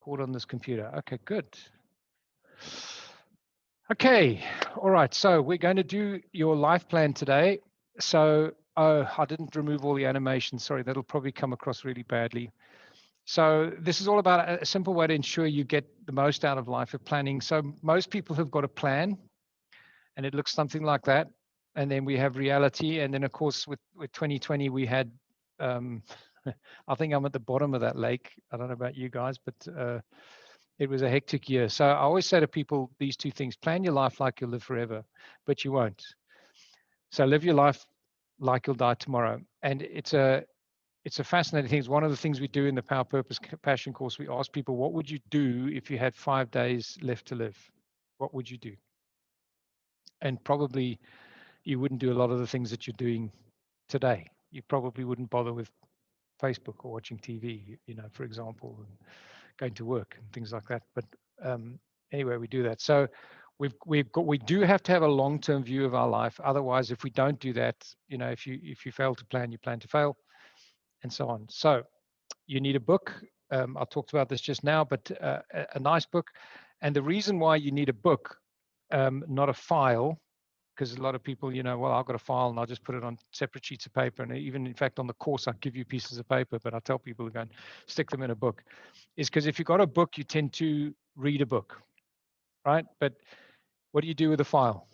record on this computer. Okay, good. Okay, all right. So we're going to do your life plan today. So, oh, I didn't remove all the animation. Sorry, that'll probably come across really badly. So this is all about a simple way to ensure you get the most out of life of planning. So most people have got a plan, and it looks something like that. And then we have reality. And then, of course, with 2020, we had, um, I think I'm at the bottom of that lake. I don't know about you guys, but it was a hectic year. So I always say to people these two things: plan your life like you'll live forever, but you won't. So live your life like you'll die tomorrow. And it's a fascinating thing. It's one of the things we do in the Power Purpose Passion course. We ask people, what would you do if you had 5 days left to live? What would you do? And probably you wouldn't do a lot of the things that you're doing today. You probably wouldn't bother with Facebook or watching TV, for example, and going to work and things like that. But anyway, we do that. So we do have to have a long-term view of our life. Otherwise, if we don't do that, if you fail to plan, you plan to fail, and so on. So you need a book. I talked about this just now, but a nice book. And the reason why you need a book, not a file, because a lot of people, well, I've got a file and I'll just put it on separate sheets of paper. And even in fact, on the course, I give you pieces of paper, but I tell people to go and stick them in a book, is because if you've got a book, you tend to read a book, right? But what do you do with a file?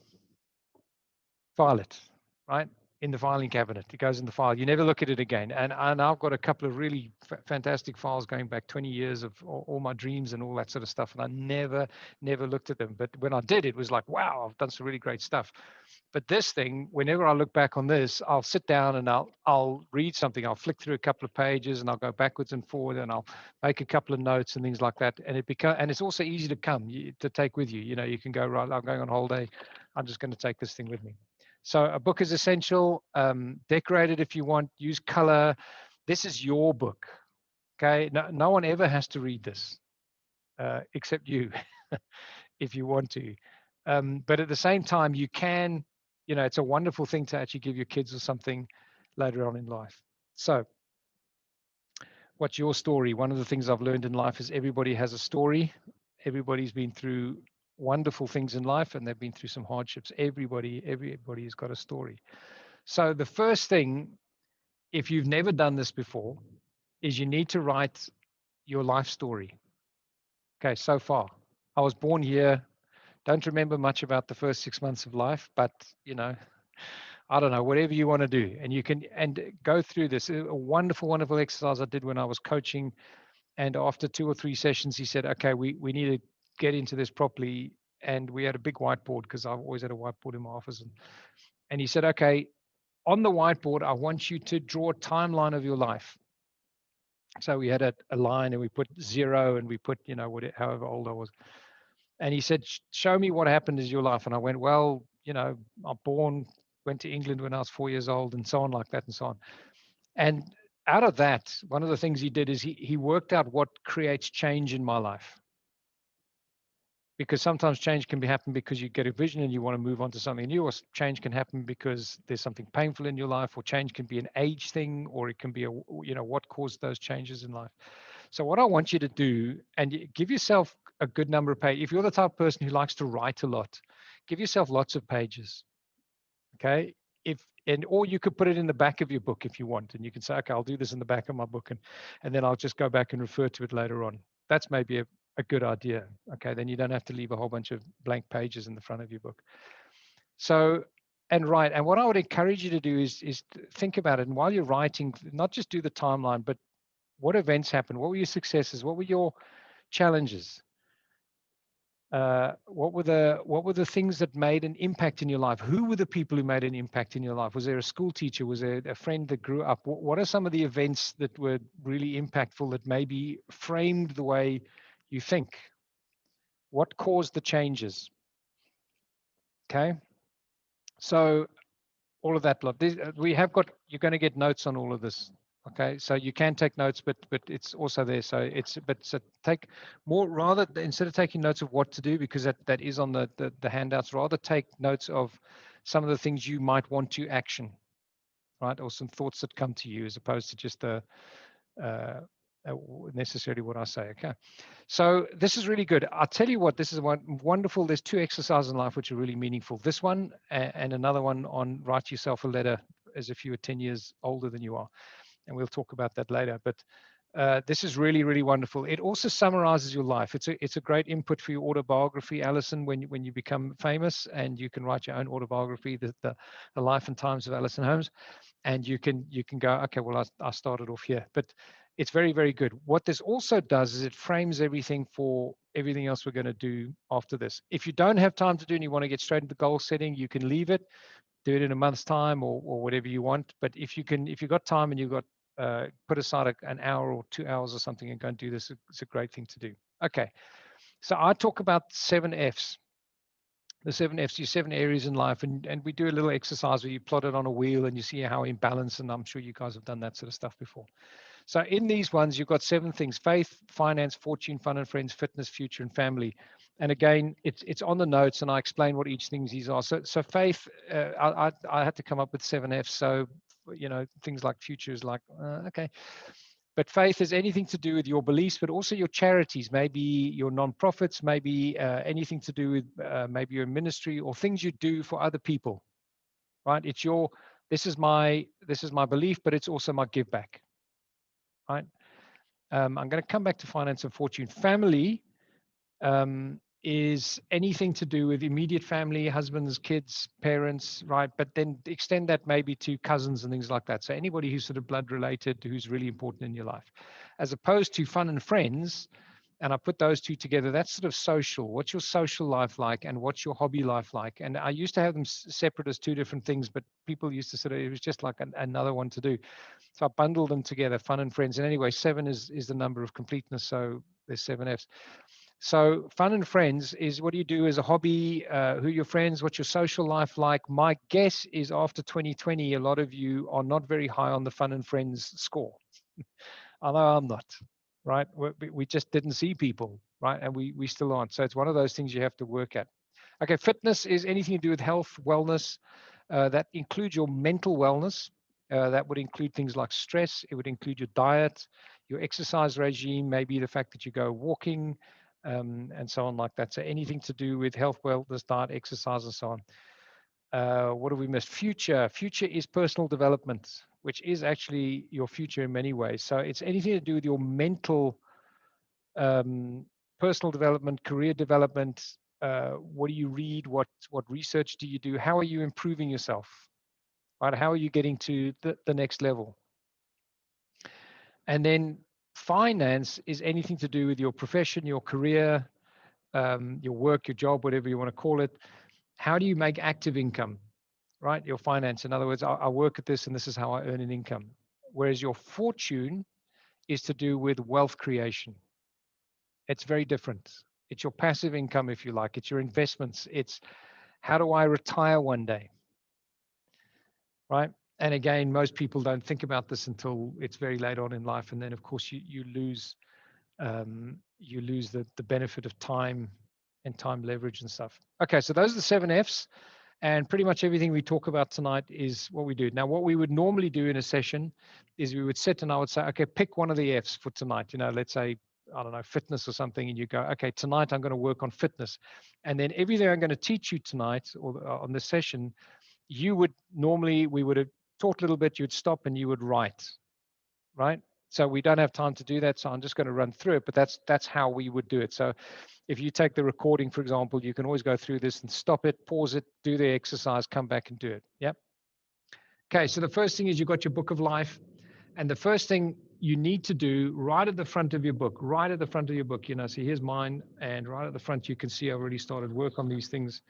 File it, right? In the filing cabinet. It goes in the file. You never look at it again. And I've got a couple of really fantastic files going back 20 years of all my dreams and all that sort of stuff. And I never looked at them. But when I did, it was like, wow, I've done some really great stuff. But this thing, whenever I look back on this, I'll sit down and I'll read something. I'll flick through a couple of pages and I'll go backwards and forward and I'll make a couple of notes and things like that. And it's also easy to take with you. You can go, right, I'm going on holiday. I'm just going to take this thing with me. So a book is essential. Decorate it if you want. Use color. This is your book. Okay. No one ever has to read this except you, if you want to. But at the same time, you can. It's a wonderful thing to actually give your kids or something later on in life. So, what's your story? One of the things I've learned in life is everybody has a story. Everybody's been through wonderful things in life, and they've been through some hardships. Everybody's got a story. So the first thing, if you've never done this before, is you need to write your life story. Okay, so far. I was born here. Don't remember much about the first 6 months of life, but I don't know, whatever you want to do. And you can go through this. A wonderful, wonderful exercise I did when I was coaching. And after 2 or 3 sessions, he said, okay, we need to get into this properly. And we had a big whiteboard because I've always had a whiteboard in my office. And he said, okay, on the whiteboard, I want you to draw a timeline of your life. So we had a line and we put 0 and we put, however old I was. And he said, show me what happened in your life. And I went, well, I'm born, went to England when I was 4 years old and so on like that and so on. And out of that, one of the things he did is he worked out what creates change in my life. Because sometimes change can happen because you get a vision and you want to move on to something new, or change can happen because there's something painful in your life, or change can be an age thing, or it can be what caused those changes in life. So what I want you to do, and give yourself a good number of pages. If you're the type of person who likes to write a lot, give yourself lots of pages. Okay. Or you could put it in the back of your book if you want, and you can say, okay, I'll do this in the back of my book, and then I'll just go back and refer to it later on. That's maybe a good idea. Okay, then you don't have to leave a whole bunch of blank pages in the front of your book. So, and what I would encourage you to do is think about it. And while you're writing, not just do the timeline, but what events happened? What were your successes? What were your challenges? What were the things that made an impact in your life? Who were the people who made an impact in your life? Was there a school teacher? Was there a friend that grew up? What are some of the events that were really impactful that maybe framed the way you think? What caused the changes? Okay. So all of that lot. You're going to get notes on all of this. Okay, so you can take notes, but it's also there. So take more, rather instead of taking notes of what to do, because that is on the handouts, rather take notes of some of the things you might want to action, right? Or some thoughts that come to you, as opposed to just necessarily what I say. Okay. So this is really good. I'll tell you what, this is wonderful. There's 2 exercises in life which are really meaningful. This one and another one on write yourself a letter as if you were 10 years older than you are. And we'll talk about that later. But this is really, really wonderful. It also summarizes your life. It's a great input for your autobiography, Alison, when you become famous, and you can write your own autobiography, the life and times of Alison Holmes, and you can go, okay, well, I started off here. But it's very, very good. What this also does is it frames everything for everything else we're going to do after this. If you don't have time to do and you want to get straight into goal setting, you can leave it, do it in a month's time or whatever you want. But if you've got time and you've got put aside an hour or 2 hours or something and go and do this, it's a great thing to do. Okay, so I talk about 7 F's. The 7 F's, your 7 areas in life, and we do a little exercise where you plot it on a wheel and you see how in balance, and I'm sure you guys have done that sort of stuff before. So in these ones, you've got 7 things: faith, finance, fortune, fun and friends, fitness, future, and family. And again, it's on the notes, and I explain what each things are. So faith, I had to come up with 7 F's. So, things like future is like, okay. But faith is anything to do with your beliefs, but also your charities, maybe your non-profits, maybe anything to do with maybe your ministry or things you do for other people, right? This is my belief, but it's also my give back, right? I'm going to come back to finance and fortune. Family is anything to do with immediate family, husbands, kids, parents, right? But then extend that maybe to cousins and things like that. So anybody who's sort of blood related, who's really important in your life, as opposed to fun and friends. And I put those 2 together. That's sort of social. What's your social life like, and what's your hobby life like? And I used to have them separate as 2 different things, but people used to sort of, it was just like another one to do. So I bundled them together, fun and friends. And anyway, 7 is the number of completeness. So there's 7 F's. So fun and friends is what do you do as a hobby, who are your friends, what's your social life like? My guess is after 2020, a lot of you are not very high on the fun and friends score. Although I'm not, right? We just didn't see people, right? And we still aren't. So it's one of those things you have to work at. Okay, fitness is anything to do with health, wellness. That includes your mental wellness. That would include things like stress. It would include your diet, your exercise regime, maybe the fact that you go walking, and so on like that. So anything to do with health, wellness, diet, exercise, and so on. What have we missed? Future. Future is personal development, which is actually your future in many ways. So it's anything to do with your mental, personal development, career development. What do you read? What research do you do? How are you improving yourself? Right? How are you getting to the next level? And then finance is anything to do with your profession, your career, your work, your job, whatever you want to call it. How do you make active income, right? Your finance. In other words, I work at this and this is how I earn an income. Whereas your fortune is to do with wealth creation. It's very different. It's your passive income, if you like. It's your investments. It's how do I retire one day, right? And again, most people don't think about this until it's very late on in life. And then, of course, you lose the benefit of time and time leverage and stuff. Okay, so those are the 7 F's. And pretty much everything we talk about tonight is what we do. Now, what we would normally do in a session is we would sit and I would say, okay, pick one of the F's for tonight. Let's say, I don't know, fitness or something. And you go, okay, tonight I'm going to work on fitness. And then everything I'm going to teach you tonight or on this session, we would have talked a little bit, you'd stop and you would write, right? So we don't have time to do that. So I'm just going to run through it, but that's how we would do it. So if you take the recording, for example, you can always go through this and stop it, pause it, do the exercise, come back and do it. Yep. Okay. So the first thing is you've got your book of life. And the first thing you need to do right at the front of your book, so here's mine. And right at the front, you can see I've already started work on these things.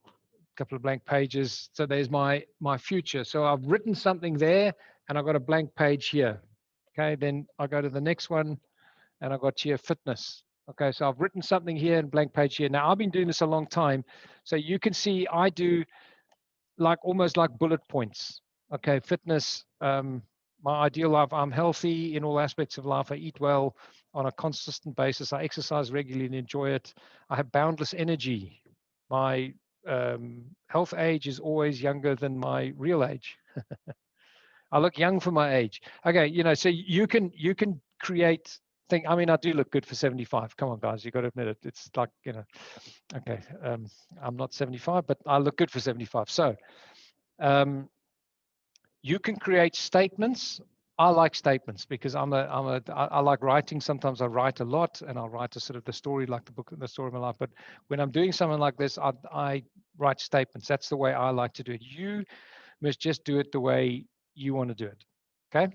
A couple of blank pages. So there's my future. So I've written something there and I've got a blank page here. Okay. Then I go to the next one and I've got here fitness. Okay, so I've written something here and blank page here. Now I've been doing this a long time. So you can see I do almost like bullet points. Okay, fitness, my ideal life, I'm healthy in all aspects of life. I eat well on a consistent basis. I exercise regularly and enjoy it. I have boundless energy. My health age is always younger than my real age. I look young for my age. Okay, so you can create thing. I mean, I do look good for 75. Come on, guys, you got to admit it. It's like, you know, okay, I'm not 75, but I look good for 75. So you can create statements. I like statements because I like writing. Sometimes I write a lot, and I'll write a sort of the story, like the story of my life. But when I'm doing something like this, I write statements. That's the way I like to do it. You must just do it the way you want to do it. Okay.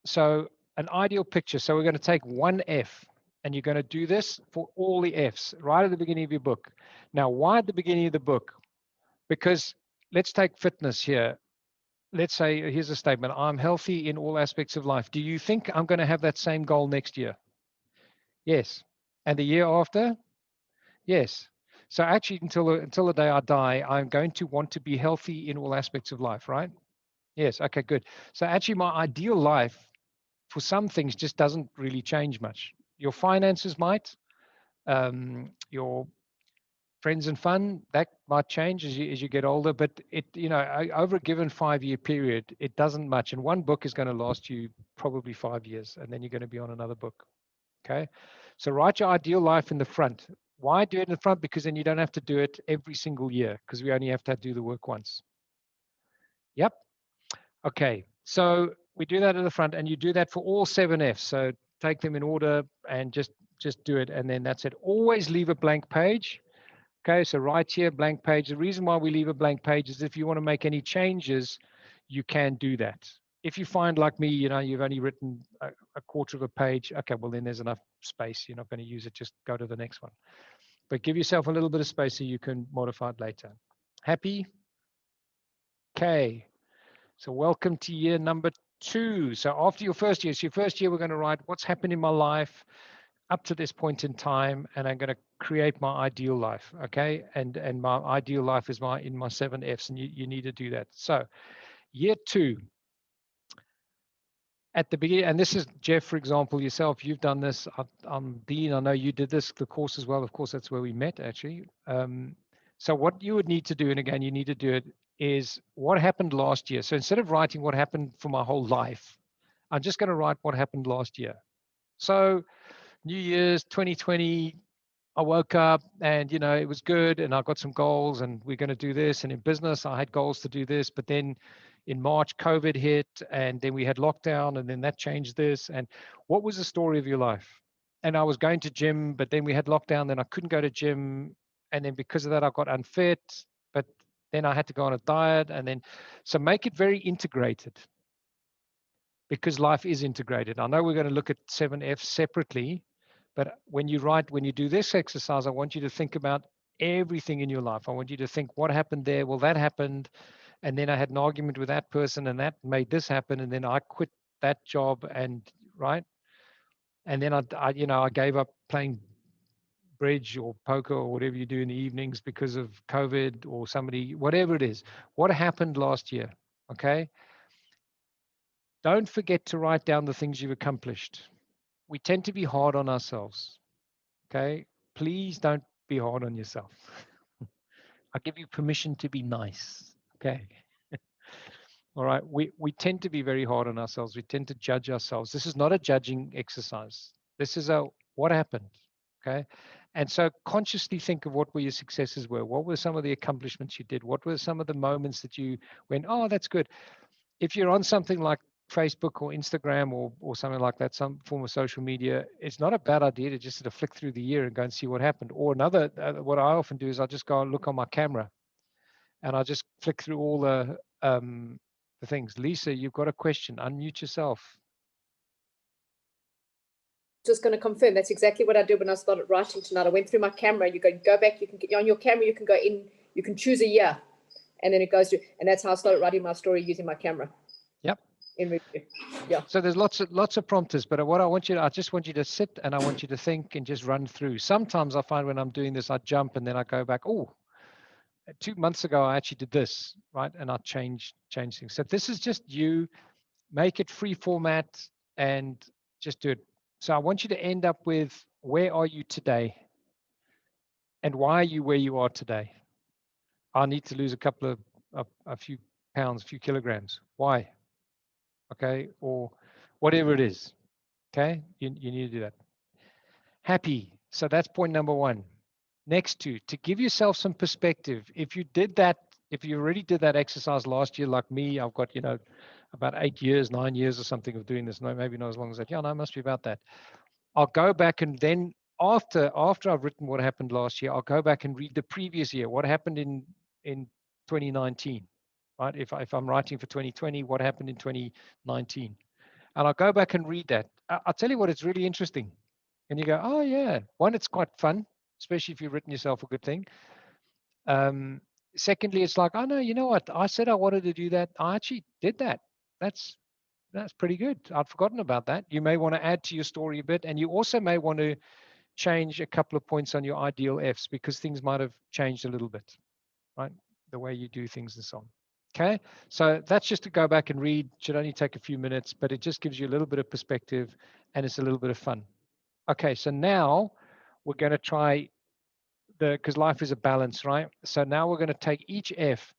So an ideal picture. So we're going to take one F, and you're going to do this for all the Fs right at the beginning of your book. Now, why at the beginning of the book? Because let's take fitness here. Let's say, here's a statement: I'm healthy in all aspects of life. Do you think I'm going to have that same goal next year? Yes. And the year after? Yes. So actually, until the day I die, I'm going to want to be healthy in all aspects of life, right? Yes. Okay, good. So actually, my ideal life for some things just doesn't really change much. Your finances might, your friends and fun, that might change as you get older, but it, you know, over a given 5-year period, it doesn't much. And one book is going to last you probably 5 years, and then you're going to be on another book. Okay. So write your ideal life in the front. Why do it in the front? Because then you don't have to do it every single year, because we only have to do the work once. Yep. Okay. So we do that at the front, and you do that for all 7 Fs. So take them in order and just do it. And then that's it. Always leave a blank page. Okay, so right here, blank page. The reason why we leave a blank page is if you want to make any changes, you can do that. If you find, like me, you know, you've only written a quarter of a page, okay, well, then there's enough space. You're not going to use it. Just go to the next one. But give yourself a little bit of space so you can modify it later. Happy? Okay. So welcome to year number 2. So after your first year, we're going to write what's happened in my life up to this point in time, and I'm going to create my ideal life. Okay. And my ideal life is in my 7 Fs, and you need to do that. So year 2, at the beginning, and this is Jeff, for example, yourself, you've done this. I'm Dean, I know you did the course as well. Of course, that's where we met actually. So what you would need to do, and again, you need to do it, is what happened last year. So instead of writing what happened for my whole life, I'm just going to write what happened last year. So New Year's 2020, I woke up and, you know, it was good, and I got some goals, and we're going to do this. And in business, I had goals to do this, but then in March, COVID hit, and then we had lockdown, and then that changed this. And what was the story of your life? And I was going to gym, but then we had lockdown, then I couldn't go to gym. And then because of that, I got unfit, but then I had to go on a diet. And then, so make it very integrated, because life is integrated. I know we're going to look at 7F separately, but when you do this exercise, I want you to think about everything in your life. I want you to think, what happened there? Well, that happened. And then I had an argument with that person, and that made this happen. And then I quit that job, and right. And then I gave up playing bridge or poker or whatever you do in the evenings because of COVID or somebody, whatever it is. What happened last year? Okay. Don't forget to write down the things you've accomplished. We tend to be hard on ourselves. Okay. Please don't be hard on yourself. I give you permission to be nice. Okay. All right. We tend to be very hard on ourselves. We tend to judge ourselves. This is not a judging exercise. This is what happened. Okay. And so consciously think of what were your successes were. What were some of the accomplishments you did? What were some of the moments that you went, oh, that's good. If you're on something like Facebook or Instagram or something like that, some form of social media, it's not a bad idea to just sort of flick through the year and go and see what happened. Or another, what I often do is I just go and look on my camera, and I just flick through all the things. Lisa, you've got a question. Unmute yourself. Just going to confirm that's exactly what I did when I started writing tonight. I went through my camera. You go back. You can get on your camera. You can go in. You can choose a year, and then it goes through. And that's how I started writing my story using my camera. Yep. In review. Yeah. So there's lots of prompters, but what I just want you to sit, and I want you to think and just run through. Sometimes I find when I'm doing this, I jump and then I go back. Oh, 2 months ago I actually did this, right? And I change things. So this is just you. Make it free format and just do it. So I want you to end up with, where are you today? And why are you where you are today? I need to lose a few pounds, a few kilograms. Why? Okay. Or whatever it is. Okay, you need to do that. Happy. So that's point number one. Next to give yourself some perspective. If you did that, if you already did that exercise last year, like me, I've got, about 8 years, 9 years or something of doing this. No, maybe not as long as that. Yeah, no, it must be about that. I'll go back and then after I've written what happened last year, I'll go back and read the previous year, what happened in 2019, right? If I'm writing for 2020, what happened in 2019? And I'll go back and read that. I'll tell you what, it's really interesting. And you go, oh yeah, one, it's quite fun, especially if you've written yourself a good thing. Secondly, it's like, oh no, you know what? I said I wanted to do that. I actually did that. That's pretty good. I'd forgotten about that. You may want to add to your story a bit, and you also may want to change a couple of points on your ideal Fs because things might have changed a little bit, right? The way you do things and so on. Okay, so that's just to go back and read. Should only take a few minutes, but it just gives you a little bit of perspective and it's a little bit of fun. Okay, so now we're going to try because life is a balance, right? So now we're going to take each F.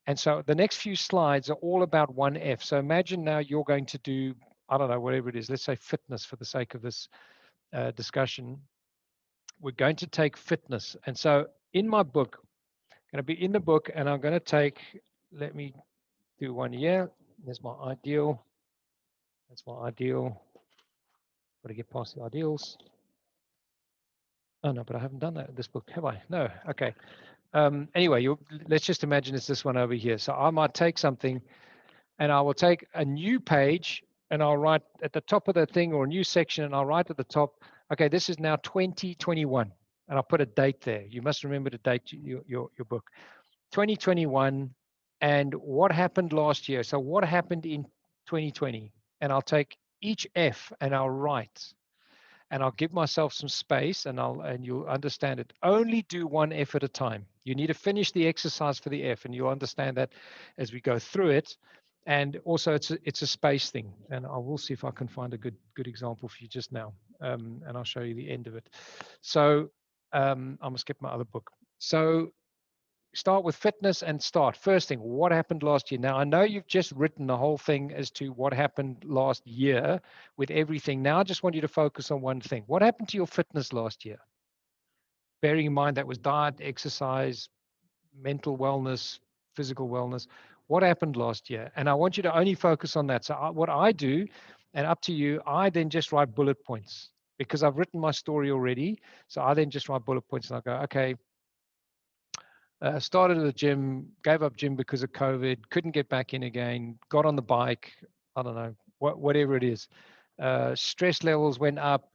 And so the next few slides are all about one F. So imagine now you're going to do, I don't know, whatever it is, let's say fitness for the sake of this discussion. We're going to take fitness. And so in my book, going to be in the book, and I'm going to take, let me do one here. There's my ideal. That's my ideal. Got to get past the ideals. Oh no, but I haven't done that in this book, have I? No. Okay. Anyway, let's just imagine it's this one over here. So I might take something, and I will take a new page, and I'll write at the top of the thing, or a new section, and I'll write at the top, okay, this is now 2021, and I'll put a date there. You must remember to date your book. 2021, and what happened last year. So what happened in 2020? And I'll take each F and I'll write, and I'll give myself some space, and you'll understand it. Only do one F at a time. You need to finish the exercise for the F, and you'll understand that as we go through it. And also it's a space thing, and I will see if I can find a good example for you just now, and I'll show you the end of it. So I'm gonna skip my other book. So start with fitness and start. First thing, what happened last year? Now, I know you've just written the whole thing as to what happened last year with everything. Now, I just want you to focus on one thing. What happened to your fitness last year? Bearing in mind that was diet, exercise, mental wellness, physical wellness. What happened last year? And I want you to only focus on that. So what I do, and up to you, I then just write bullet points because I've written my story already. So I then just write bullet points and I go, okay, started at the gym, gave up gym because of COVID, couldn't get back in again, got on the bike, I don't know, whatever it is. Stress levels went up,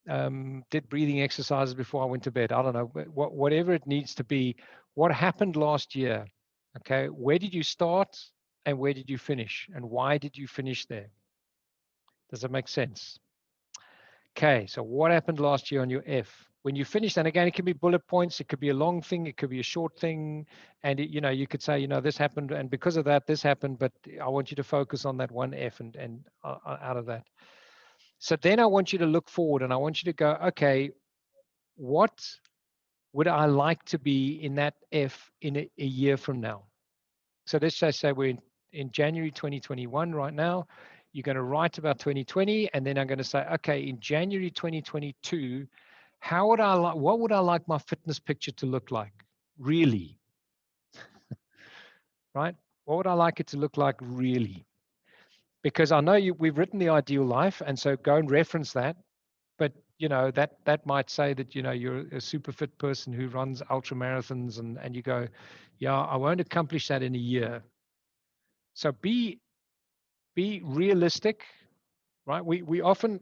did breathing exercises before I went to bed. I don't know, whatever it needs to be. What happened last year? Okay, where did you start and where did you finish? And why did you finish there? Does that make sense? Okay, so what happened last year on your F? When you finish, and again, it can be bullet points, it could be a long thing, it could be a short thing, and you could say, this happened, and because of that, this happened, but I want you to focus on that one F and out of that. So then I want you to look forward, and I want you to go, okay, what would I like to be in that F in a year from now? So let's just say we're in January 2021 right now. You're going to write about 2020, and then I'm going to say, okay, in January 2022, what would I like my fitness picture to look like? Really? Right? What would I like it to look like really? Because I know we've written the ideal life, and so go and reference that. But that might say that you're a super fit person who runs ultra marathons, and you go, yeah, I won't accomplish that in a year. So be realistic, right? We often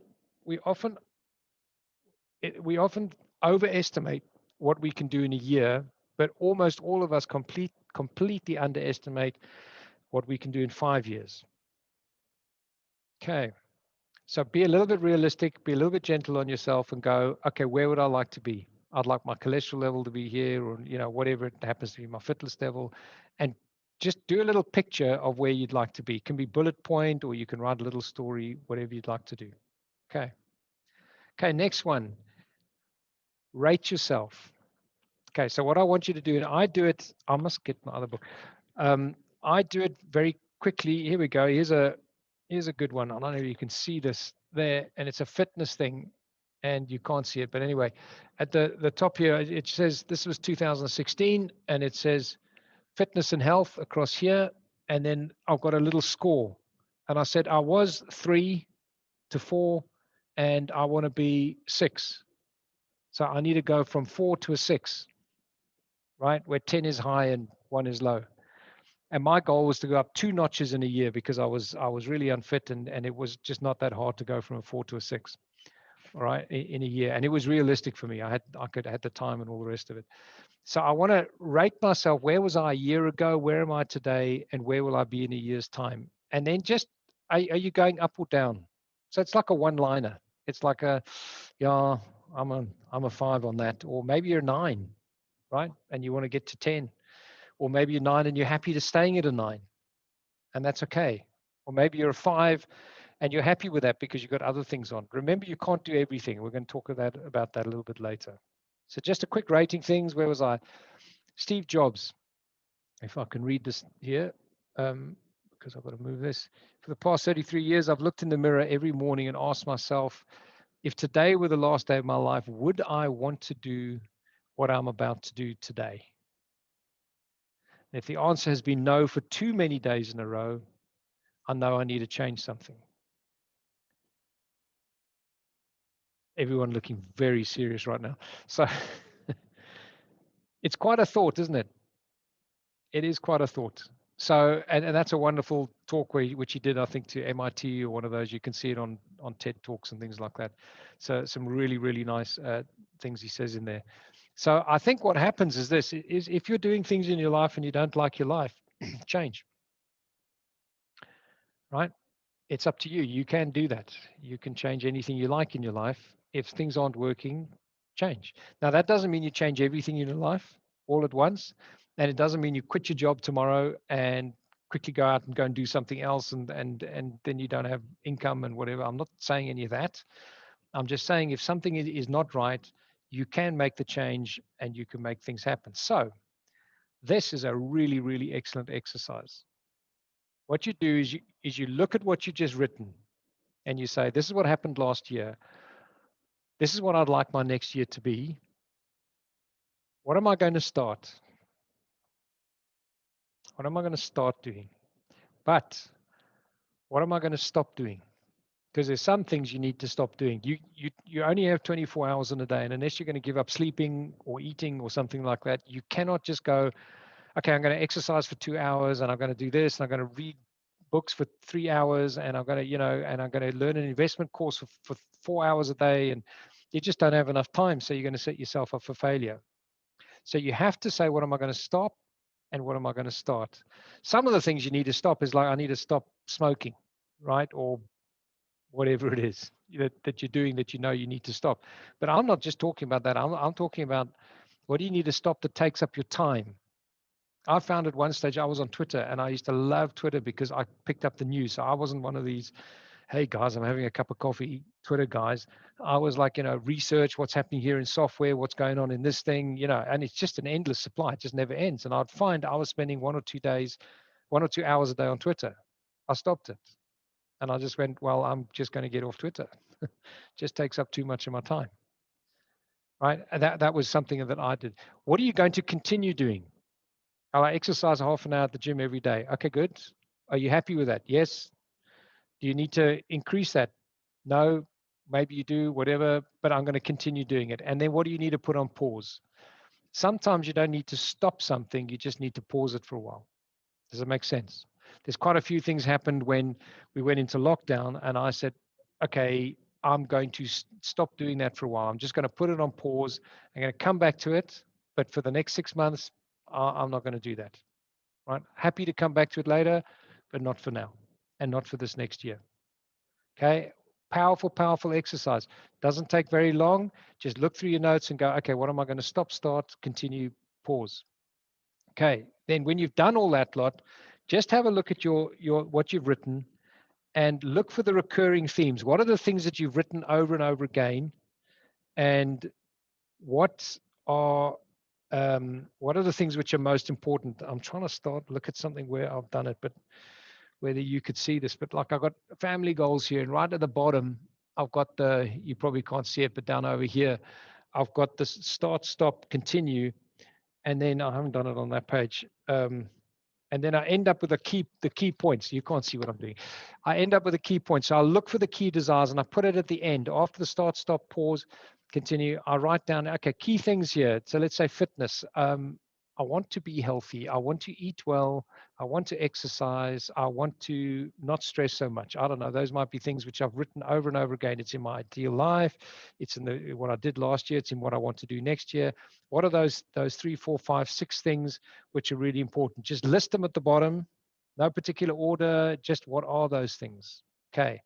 overestimate what we can do in a year, but almost all of us completely underestimate what we can do in 5 years. Okay, so be a little bit realistic, be a little bit gentle on yourself, and go, okay, where would I like to be? I'd like my cholesterol level to be here, or whatever it happens to be, my fitness level, and just do a little picture of where you'd like to be. It can be bullet point, or you can write a little story, whatever you'd like to do. Okay. Okay, next one. Rate yourself. Okay, so what I want you to do, and I do it, I must get my other book. I do it very quickly. Here we go. Here's a Here's a good one. I don't know if you can see this there, and it's a fitness thing, and you can't see it. But anyway, at the top here, it says this was 2016, and it says fitness and health across here. And then I've got a little score. And I said I was 3 to 4, and I want to be 6. So I need to go from 4 to a 6, right? Where 10 is high and 1 is low. And my goal was to go up 2 notches in a year because I was really unfit, and it was just not that hard to go from a 4 to a 6, all right, in a year. And it was realistic for me. I had the time and all the rest of it. So I want to rate myself. Where was I a year ago? Where am I today? And where will I be in a year's time? And then just, are you going up or down? So it's like a one-liner. It's like yeah, I'm a 5 on that. Or maybe you're a 9, right? And you want to get to 10. Or maybe you're 9 and you're happy to staying at a 9. And that's okay. Or maybe you're a 5 and you're happy with that because you've got other things on. Remember, you can't do everything. We're going to talk about that a little bit later. So just a quick rating things. Where was I? Steve Jobs. If I can read this here, because I've got to move this. For the past 33 years, I've looked in the mirror every morning and asked myself, if today were the last day of my life, would I want to do what I'm about to do today? And if the answer has been no for too many days in a row, I know I need to change something. Everyone looking very serious right now. So it's quite a thought, isn't it? It is quite a thought. So, and that's a wonderful talk which he did, I think, to MIT or one of those. You can see it on TED Talks and things like that. So some really, really nice things he says in there. So I think what happens is this, is if you're doing things in your life and you don't like your life, change, right? It's up to you. You can do that. You can change anything you like in your life. If things aren't working, change. Now, that doesn't mean you change everything in your life all at once. And it doesn't mean you quit your job tomorrow and quickly go out and go and do something else and then you don't have income and whatever. I'm not saying any of that. I'm just saying if something is not right, you can make the change and you can make things happen. So this is a really, really excellent exercise. What you do is you look at what you just written and you say, this is what happened last year. This is what I'd like my next year to be. What am I going to start? What am I going to start doing? But what am I going to stop doing? Because there's some things you need to stop doing. You only have 24 hours in a day, and unless you're going to give up sleeping or eating or something like that, you cannot just go, okay, I'm going to exercise for 2 hours and I'm going to do this and I'm going to read books for 3 hours and I'm going to, and I'm going to learn an investment course for 4 hours a day, and you just don't have enough time. So you're going to set yourself up for failure. So you have to say, what am I going to stop and what am I going to start? Some of the things you need to stop is like, I need to stop smoking, right? Or whatever it is that you're doing that you need to stop. But I'm not just talking about that. I'm talking about what do you need to stop that takes up your time? I found at one stage I was on Twitter, and I used to love Twitter because I picked up the news. So I wasn't one of these, hey guys, I'm having a cup of coffee Twitter guys. I was like, research what's happening here in software, what's going on in this thing, and it's just an endless supply. It just never ends. And I'd find I was spending 1 or 2 hours a day on Twitter. I stopped it. And I just went, well, I'm just going to get off Twitter. Just takes up too much of my time. Right? And that was something that I did. What are you going to continue doing? I exercise half an hour at the gym every day. Okay, good. Are you happy with that? Yes. Do you need to increase that? No. Maybe you do, whatever, but I'm going to continue doing it. And then what do you need to put on pause? Sometimes you don't need to stop something. You just need to pause it for a while. Does it make sense? There's quite a few things happened when we went into lockdown, and I said, okay, I'm going to stop doing that for a while. I'm just going to put it on pause. I'm going to come back to it. But for the next 6 months, I'm not going to do that. Right? Happy to come back to it later, but not for now and not for this next year. Okay. Powerful, powerful exercise. Doesn't take very long. Just look through your notes and go, okay, what am I going to stop, start, continue, pause? Okay. Then when you've done all that lot, just have a look at your what you've written and look for the recurring themes. What are the things that you've written over and over again? And what are the things which are most important? I'm trying to look at something where I've done it, but whether you could see this, but like I've got family goals here, and right at the bottom, I've got you probably can't see it, but down over here, I've got the start, stop, continue, and then I haven't done it on that page. And then I end up with the key points. You can't see what I'm doing. I end up with the key points. So I'll look for the key desires and I put it at the end. After the start, stop, pause, continue, I write down, okay, key things here. So let's say fitness. I want to be healthy. I want to eat well. I want to exercise. I want to not stress so much. I don't know. Those might be things which I've written over and over again. It's in my ideal life. It's in what I did last year. It's in what I want to do next year. What are those 3, 4, 5, 6 things which are really important? Just list them at the bottom. No particular order. Just what are those things? Okay.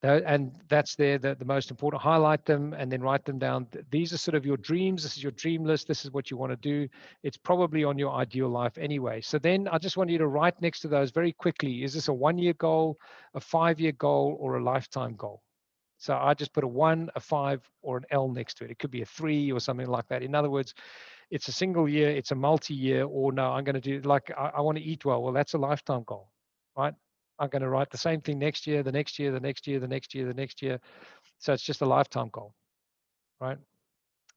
And that's there, the most important. Highlight them and then write them down. These are sort of your dreams. This is your dream list. This is what you want to do. It's probably on your ideal life anyway. So then I just want you to write next to those very quickly. Is this a 1-year goal, a 5-year goal, or a lifetime goal? So I just put a 1, a 5, or an L next to it. It could be a 3 or something like that. In other words, it's a single year, it's a multi-year, or no, I'm going to do like I want to eat well. Well, that's a lifetime goal, right? I'm going to write the same thing next year, the next year, the next year, the next year, the next year. So it's just a lifetime goal, right?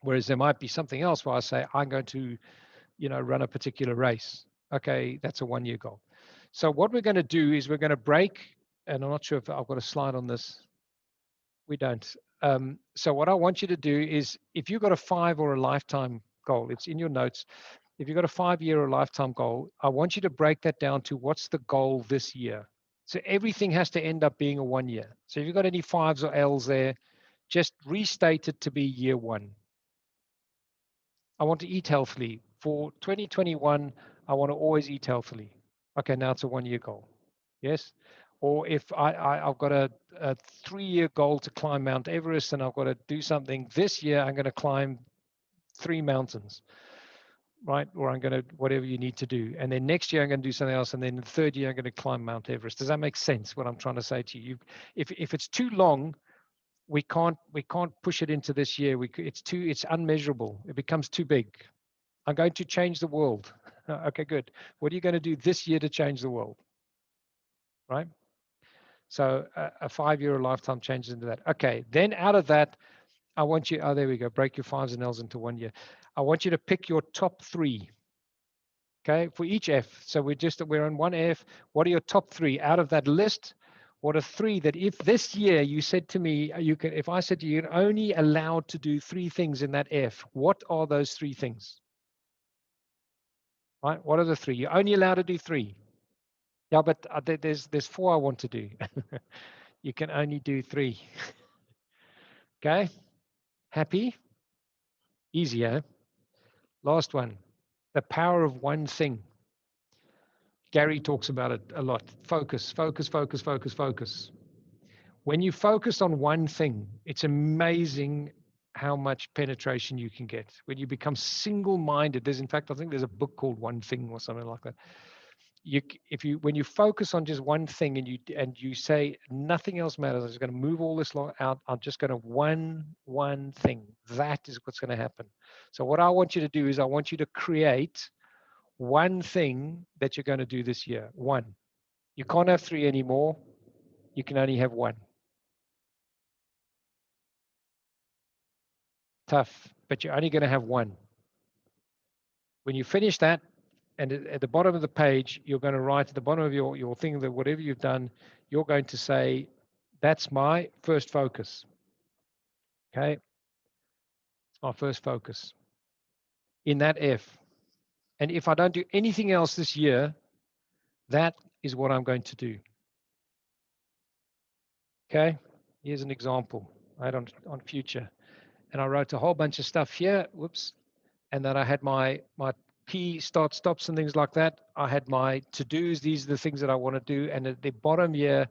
Whereas there might be something else where I say, I'm going to, run a particular race. Okay, that's a 1-year goal. So what we're going to do is we're going to break, and I'm not sure if I've got a slide on this. We don't. So what I want you to do is if you've got a 5 or a lifetime goal, it's in your notes. If you've got a 5-year or lifetime goal, I want you to break that down to what's the goal this year. So everything has to end up being a 1 year. So if you've got any 5s or L's there, just restate it to be year 1. I want to eat healthily. For 2021, I want to always eat healthily. Okay, now it's a 1-year goal. Yes? Or if I've got a 3-year goal to climb Mount Everest and I've got to do something this year, I'm going to climb 3 mountains. Right? Or I'm going to, whatever you need to do. And then next year I'm going to do something else. And then the 3rd year I'm going to climb Mount Everest. Does that make sense what I'm trying to say to you? If it's too long, we can't push it into this year. It's unmeasurable. It becomes too big. I'm going to change the world. Okay, good. What are you going to do this year to change the world? Right? So a 5-year or lifetime changes into that. Okay, then out of that, I want you, there we go, break your 5s and L's into 1 year. I want you to pick your top 3. Okay, for each F. So we're on one F. What are your top 3 out of that list? What are 3 that if this year you said to me, if I said to you, you're only allowed to do 3 things in that F, what are those 3 things? Right? What are the 3? You're only allowed to do 3. Yeah, but there's 4 I want to do. You can only do 3. Okay, happy? Easier. Last one, the power of one thing. Gary talks about it a lot. Focus, focus, focus, focus, focus. When you focus on one thing, it's amazing how much penetration you can get. When you become single-minded, in fact, I think there's a book called One Thing or something like that. When you focus on just one thing and you say nothing else matters, I'm just going to move all this out. I'm just going to one thing. That is what's going to happen. So what I want you to do is I want you to create one thing that you're going to do this year. 1. You can't have 3 anymore. You can only have 1. Tough, but you're only going to have 1. When you finish that, and at the bottom of the page, you're going to write at the bottom of your thing that whatever you've done, you're going to say, that's my first focus. Okay? It's my first focus in that F. And if I don't do anything else this year, that is what I'm going to do. Okay? Here's an example right on future. And I wrote a whole bunch of stuff here. Whoops. And then I had my key start stops and things like that. I had my to-dos. These are the things that I want to do. And at the bottom here,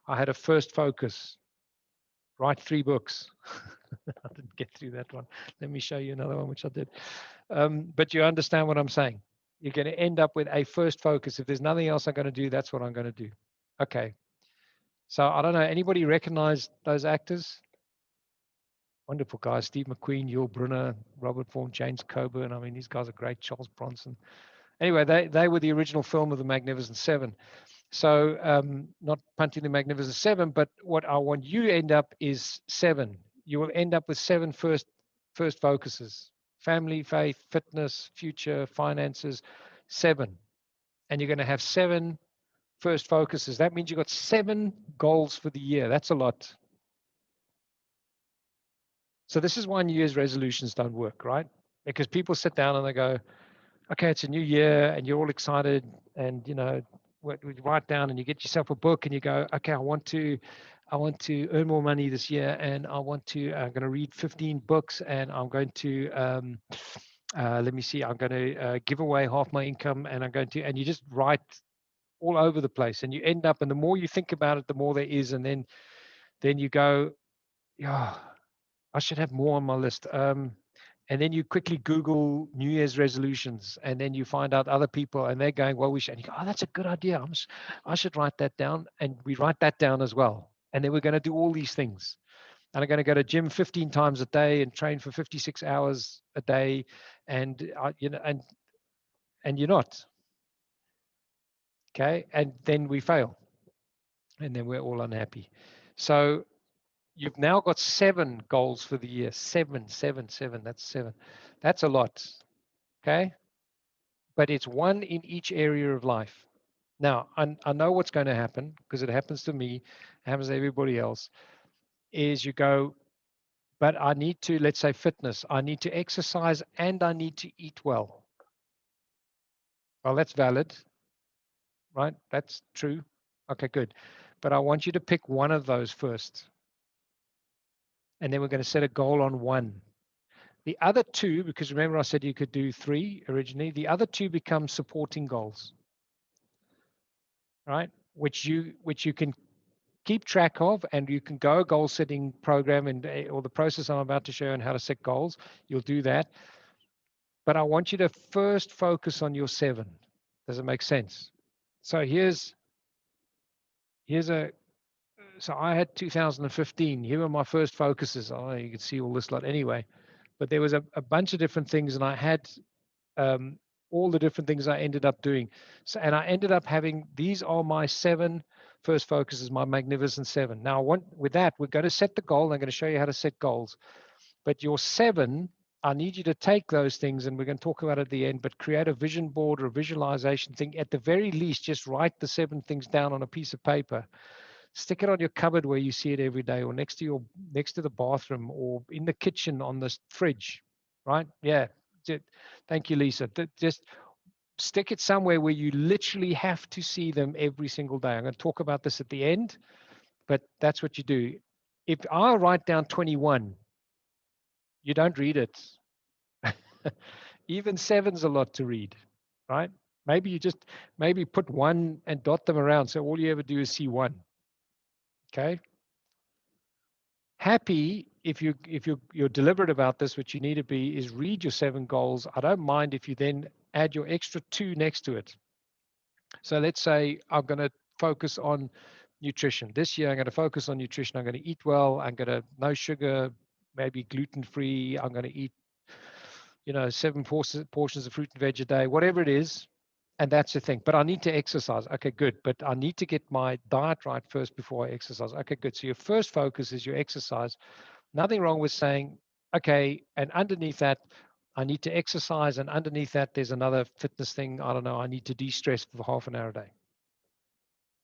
I had a first focus. Write 3 books. I didn't get through that one. Let me show you another one, which I did. But you understand what I'm saying. You're going to end up with a first focus. If there's nothing else I'm going to do, that's what I'm going to do. Okay. So I don't know. Anybody recognize those actors? Wonderful guys. Steve McQueen, Yul Brynner, Robert Vaughn, James Coburn. I mean, these guys are great. Charles Bronson. Anyway, they were the original film of the Magnificent Seven. So not punting the Magnificent Seven, but what I want you to end up is 7. You will end up with 7 first focuses: family, faith, fitness, future, finances, 7. And you're going to have 7 first focuses. That means you've got 7 goals for the year. That's a lot. So this is why New Year's resolutions don't work, right? Because people sit down and they go, okay, it's a new year, and you're all excited, and you write down and you get yourself a book and you go, okay, I want to earn more money this year, and I'm going to read 15 books, and I'm going to let me see, I'm going to give away half my income, and and you just write all over the place, and you end up, and the more you think about it, the more there is, and then you go, yeah, I should have more on my list. And then you quickly Google New Year's resolutions, and then you find out other people, and they're going, well, we should. And you go, oh, that's a good idea. I should write that down. And we write that down as well. And then we're going to do all these things. And I'm going to go to gym 15 times a day and train for 56 hours a day. And, and you're not. Okay. And then we fail. And then we're all unhappy. So you've now got 7 goals for the year. 7. That's 7. That's a lot. Okay. But it's 1 in each area of life. Now, I know what's going to happen, because it happens to me, it happens to everybody else, is you go, but I need to, let's say fitness, I need to exercise and I need to eat well. Well, that's valid, right? That's true. Okay, good. But I want you to pick one of those first. And then we're going to set a goal on 1. The other 2, because remember I said you could do 3 originally, the other 2 become supporting goals, right? Which you can keep track of, and you can go a goal setting program or the process I'm about to show you on how to set goals. You'll do that. But I want you to first focus on your 7. Does it make sense? So so I had 2015. Here were my first focuses. Oh, you can see all this lot anyway. But there was a bunch of different things, and I had all the different things I ended up doing. So, and I ended up having, these are my 7 first focuses, my Magnificent 7. Now, with that, we're going to set the goal. I'm going to show you how to set goals. But your 7, I need you to take those things, and we're going to talk about it at the end, but create a vision board or a visualization thing. At the very least, just write the 7 things down on a piece of paper. Stick it on your cupboard where you see it every day, or next to the bathroom, or in the kitchen on the fridge, right? Yeah. Thank you, Lisa. Just stick it somewhere where you literally have to see them every single day. I'm going to talk about this at the end, but that's what you do. If I write down 21, you don't read it. Even 7's a lot to read, right? Maybe you just put 1 and dot them around, so all you ever do is see 1. Okay. Happy, if you're deliberate about this, what you need to be is read your 7 goals. I don't mind if you then add your extra 2 next to it. So let's say I'm going to focus on nutrition. This year I'm going to focus on nutrition. I'm going to eat well. I'm going to no sugar, maybe gluten-free. I'm going to eat 7 portions of fruit and veg a day, whatever it is. And that's the thing. But I need to exercise. Okay, good. But I need to get my diet right first before I exercise. Okay, good. So your first focus is your exercise. Nothing wrong with saying, okay, and underneath that, I need to exercise. And underneath that, there's another fitness thing. I don't know. I need to de-stress for half an hour a day.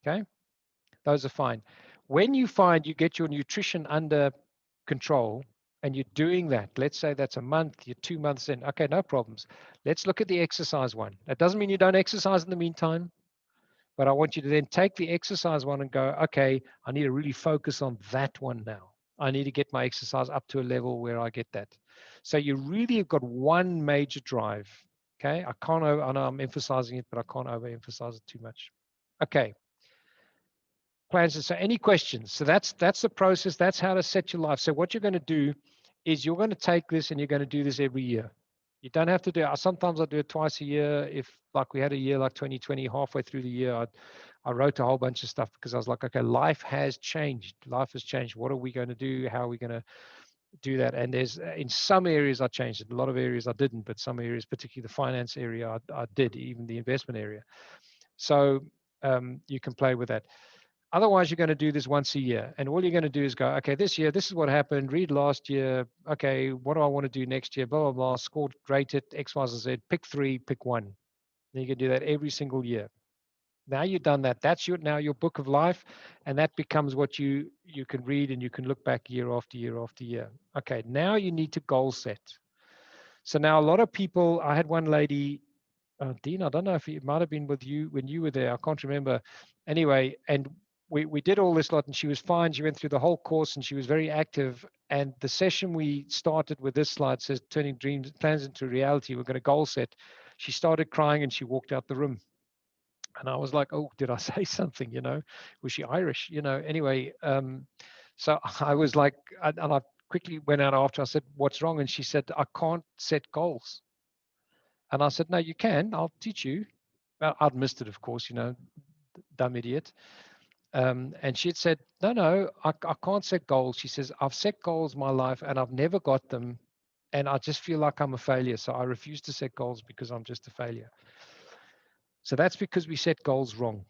Okay. Those are fine. When you find you get your nutrition under control, and you're doing that, let's say that's a month, you're 2 months in, okay, no problems. Let's look at the exercise one. That doesn't mean you don't exercise in the meantime, but I want you to then take the exercise one and go, okay, I need to really focus on that one now. I need to get my exercise up to a level where I get that. So you really have got one major drive. Okay, I know I'm emphasizing it, but I can't overemphasize it too much. Okay. Plans. So any questions? So that's the process. That's how to set your life. So what you're going to do is you're going to take this and you're going to do this every year. You don't have to do it. Sometimes I do it twice a year. If like we had a year like 2020, halfway through the year, I wrote a whole bunch of stuff because I was like, okay, life has changed. Life has changed. What are we going to do? How are we going to do that? And there's in some areas I changed it. A lot of areas I didn't, but some areas, particularly the finance area, I did, even the investment area. So you can play with that. Otherwise, you're going to do this once a year. And all you're going to do is go, okay, this year, this is what happened. Read last year. Okay, what do I want to do next year? Blah, blah, blah. Score, rate it, X, Y, Z. Pick 3, pick 1. And you can do that every single year. Now you've done that. That's now your book of life. And that becomes what you can read, and you can look back year after year after year. Okay, now you need to goal set. So now a lot of people, I had one lady, Dean, I don't know if it might have been with you when you were there. I can't remember. Anyway, and we did all this lot, and she was fine. She went through the whole course, and she was very active. And the session we started with this slide says, turning dreams, plans into reality. We're going to goal set. She started crying and she walked out the room. And I was like, oh, did I say something? Was she Irish? Anyway, so I was like, and I quickly went out after. I said, what's wrong? And she said, I can't set goals. And I said, no, you can. I'll teach you. Well, I'd missed it, of course, dumb idiot. And she had said, no, I can't set goals. She says, I've set goals my life and I've never got them. And I just feel like I'm a failure. So I refuse to set goals because I'm just a failure. So that's because we set goals wrong.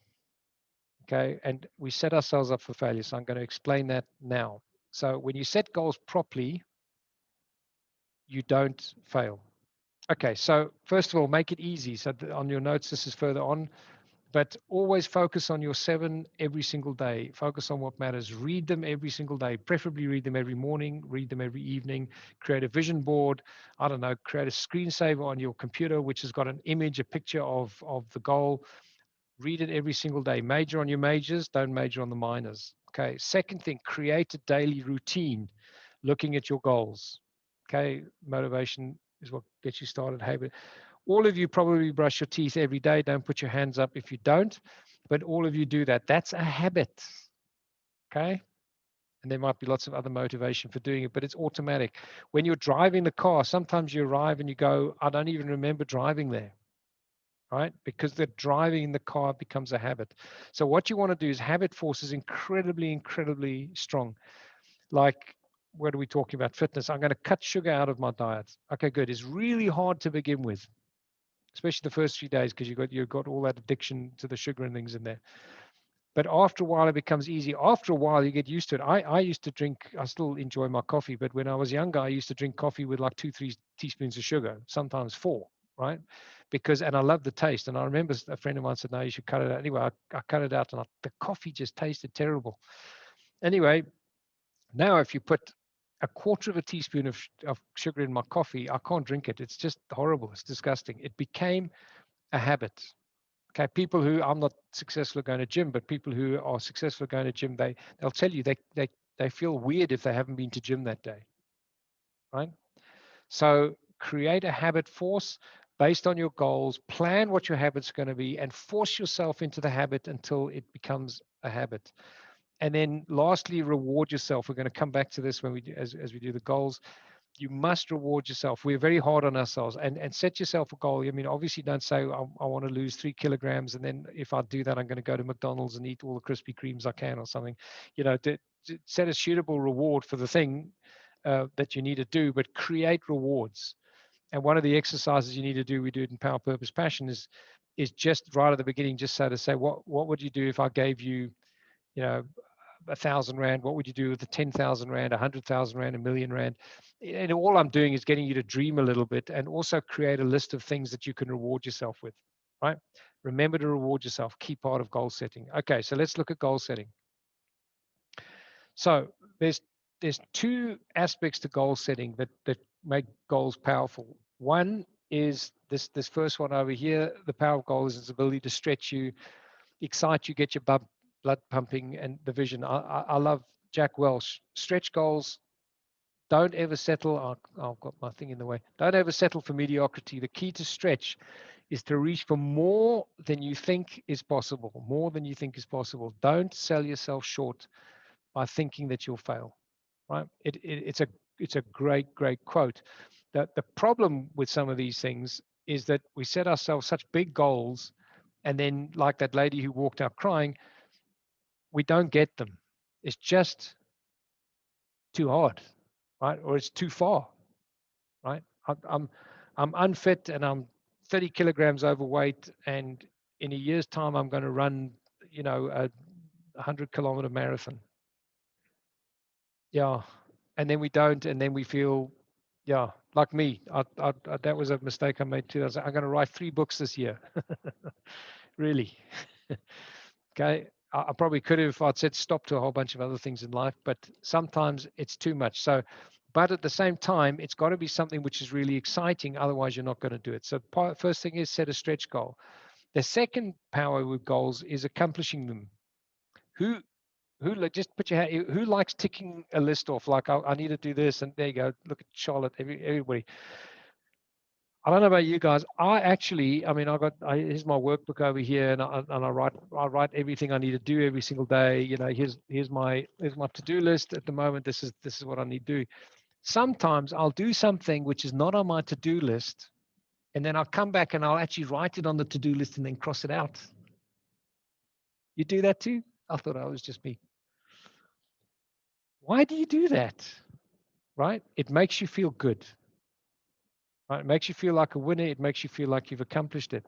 Okay. And we set ourselves up for failure. So I'm going to explain that now. So when you set goals properly, you don't fail. Okay. So first of all, make it easy. So on your notes, this is further on. But always focus on your 7 every single day. Focus on what matters. Read them every single day. Preferably read them every morning, read them every evening. Create a vision board. I don't know, create a screensaver on your computer, which has got an image, a picture of the goal. Read it every single day. Major on your majors, don't major on the minors. Okay. Second thing, create a daily routine looking at your goals. Okay. Motivation is what gets you started. Habit. All of you probably brush your teeth every day. Don't put your hands up if you don't, but all of you do that. That's a habit. Okay. And there might be lots of other motivation for doing it, but it's automatic. When you're driving the car, sometimes you arrive and you go, I don't even remember driving there. Right? Because the driving in the car becomes a habit. So what you want to do is habit force is incredibly, incredibly strong. Like, what are we talking about? Fitness. I'm going to cut sugar out of my diet. Okay, good. It's really hard to begin with, especially the first few days, because you've got all that addiction to the sugar and things in there. But after a while, it becomes easy. After a while, you get used to it. I used to drink, I still enjoy my coffee, but when I was younger, I used to drink coffee with like 2-3 teaspoons of sugar, sometimes 4, right? And I love the taste. And I remember a friend of mine said, no, you should cut it out. Anyway, I cut it out, and the coffee just tasted terrible. Anyway, now if you put a quarter of a teaspoon of sugar in my coffee, I can't drink it. It's just horrible. It's disgusting. It became a habit. Okay, people who, I'm not successful at going to gym, but people who are successful at going to gym, they'll tell you they feel weird if they haven't been to gym that day, right? So create a habit force based on your goals, plan what your habit's going to be, and force yourself into the habit until it becomes a habit. And then lastly, reward yourself. We're going to come back to this when as we do the goals. You must reward yourself. We're very hard on ourselves, and set yourself a goal. I mean, obviously don't say, I want to lose 3 kilograms. And then if I do that, I'm going to go to McDonald's and eat all the Krispy Kremes I can or something, to set a suitable reward for the thing that you need to do, but create rewards. And one of the exercises you need to do, we do it in Power, Purpose, Passion, is just right at the beginning, just so to say, what would you do if I gave you, 1,000 Rand? What would you do with the 10,000 Rand, 100,000 Rand, 1,000,000 Rand? And all I'm doing is getting you to dream a little bit, and also create a list of things that you can reward yourself with, right? Remember to reward yourself, key part of goal setting. Okay, so let's look at goal setting. So there's 2 aspects to goal setting that make goals powerful. One is this first one over here. The power of goal is its ability to stretch you, excite you, get your blood pumping, and the vision. I love Jack Welch. Stretch goals. Don't ever settle. I've got my thing in the way. Don't ever settle for mediocrity. The key to stretch is to reach for more than you think is possible. More than you think is possible. Don't sell yourself short by thinking that you'll fail. Right? It's a great quote. The problem with some of these things is that we set ourselves such big goals, and then, like that lady who walked out crying, we don't get them. It's just too hard, right? Or it's too far, right? I'm unfit and I'm 30 kilograms overweight, and in a year's time I'm going to run you know, a 100-kilometer marathon. Yeah. And then we don't, and then we feel, yeah, like me. That was a mistake I made too. I'm going to write 3 books this year. Really. Okay. I probably could have if I'd said stop to a whole bunch of other things in life, but sometimes it's too much. So, but at the same time, it's got to be something which is really exciting. Otherwise, you're not going to do it. So first thing is set a stretch goal. The second power with goals is accomplishing them. Who just put your hand, who likes ticking a list off? Like I need to do this, and there you go. Look at Charlotte, everybody. I don't know about you guys. I mean, here's my workbook over here, and I write everything I need to do every single day. You know, here's my to-do list at the moment. This is what I need to do. Sometimes I'll do something which is not on my to-do list, and then I'll come back and I'll actually write it on the to-do list and then cross it out. You do that too? I thought I was just me. Why do you do that? Right? It makes you feel good. Right? It makes you feel like a winner. It makes you feel like you've accomplished it.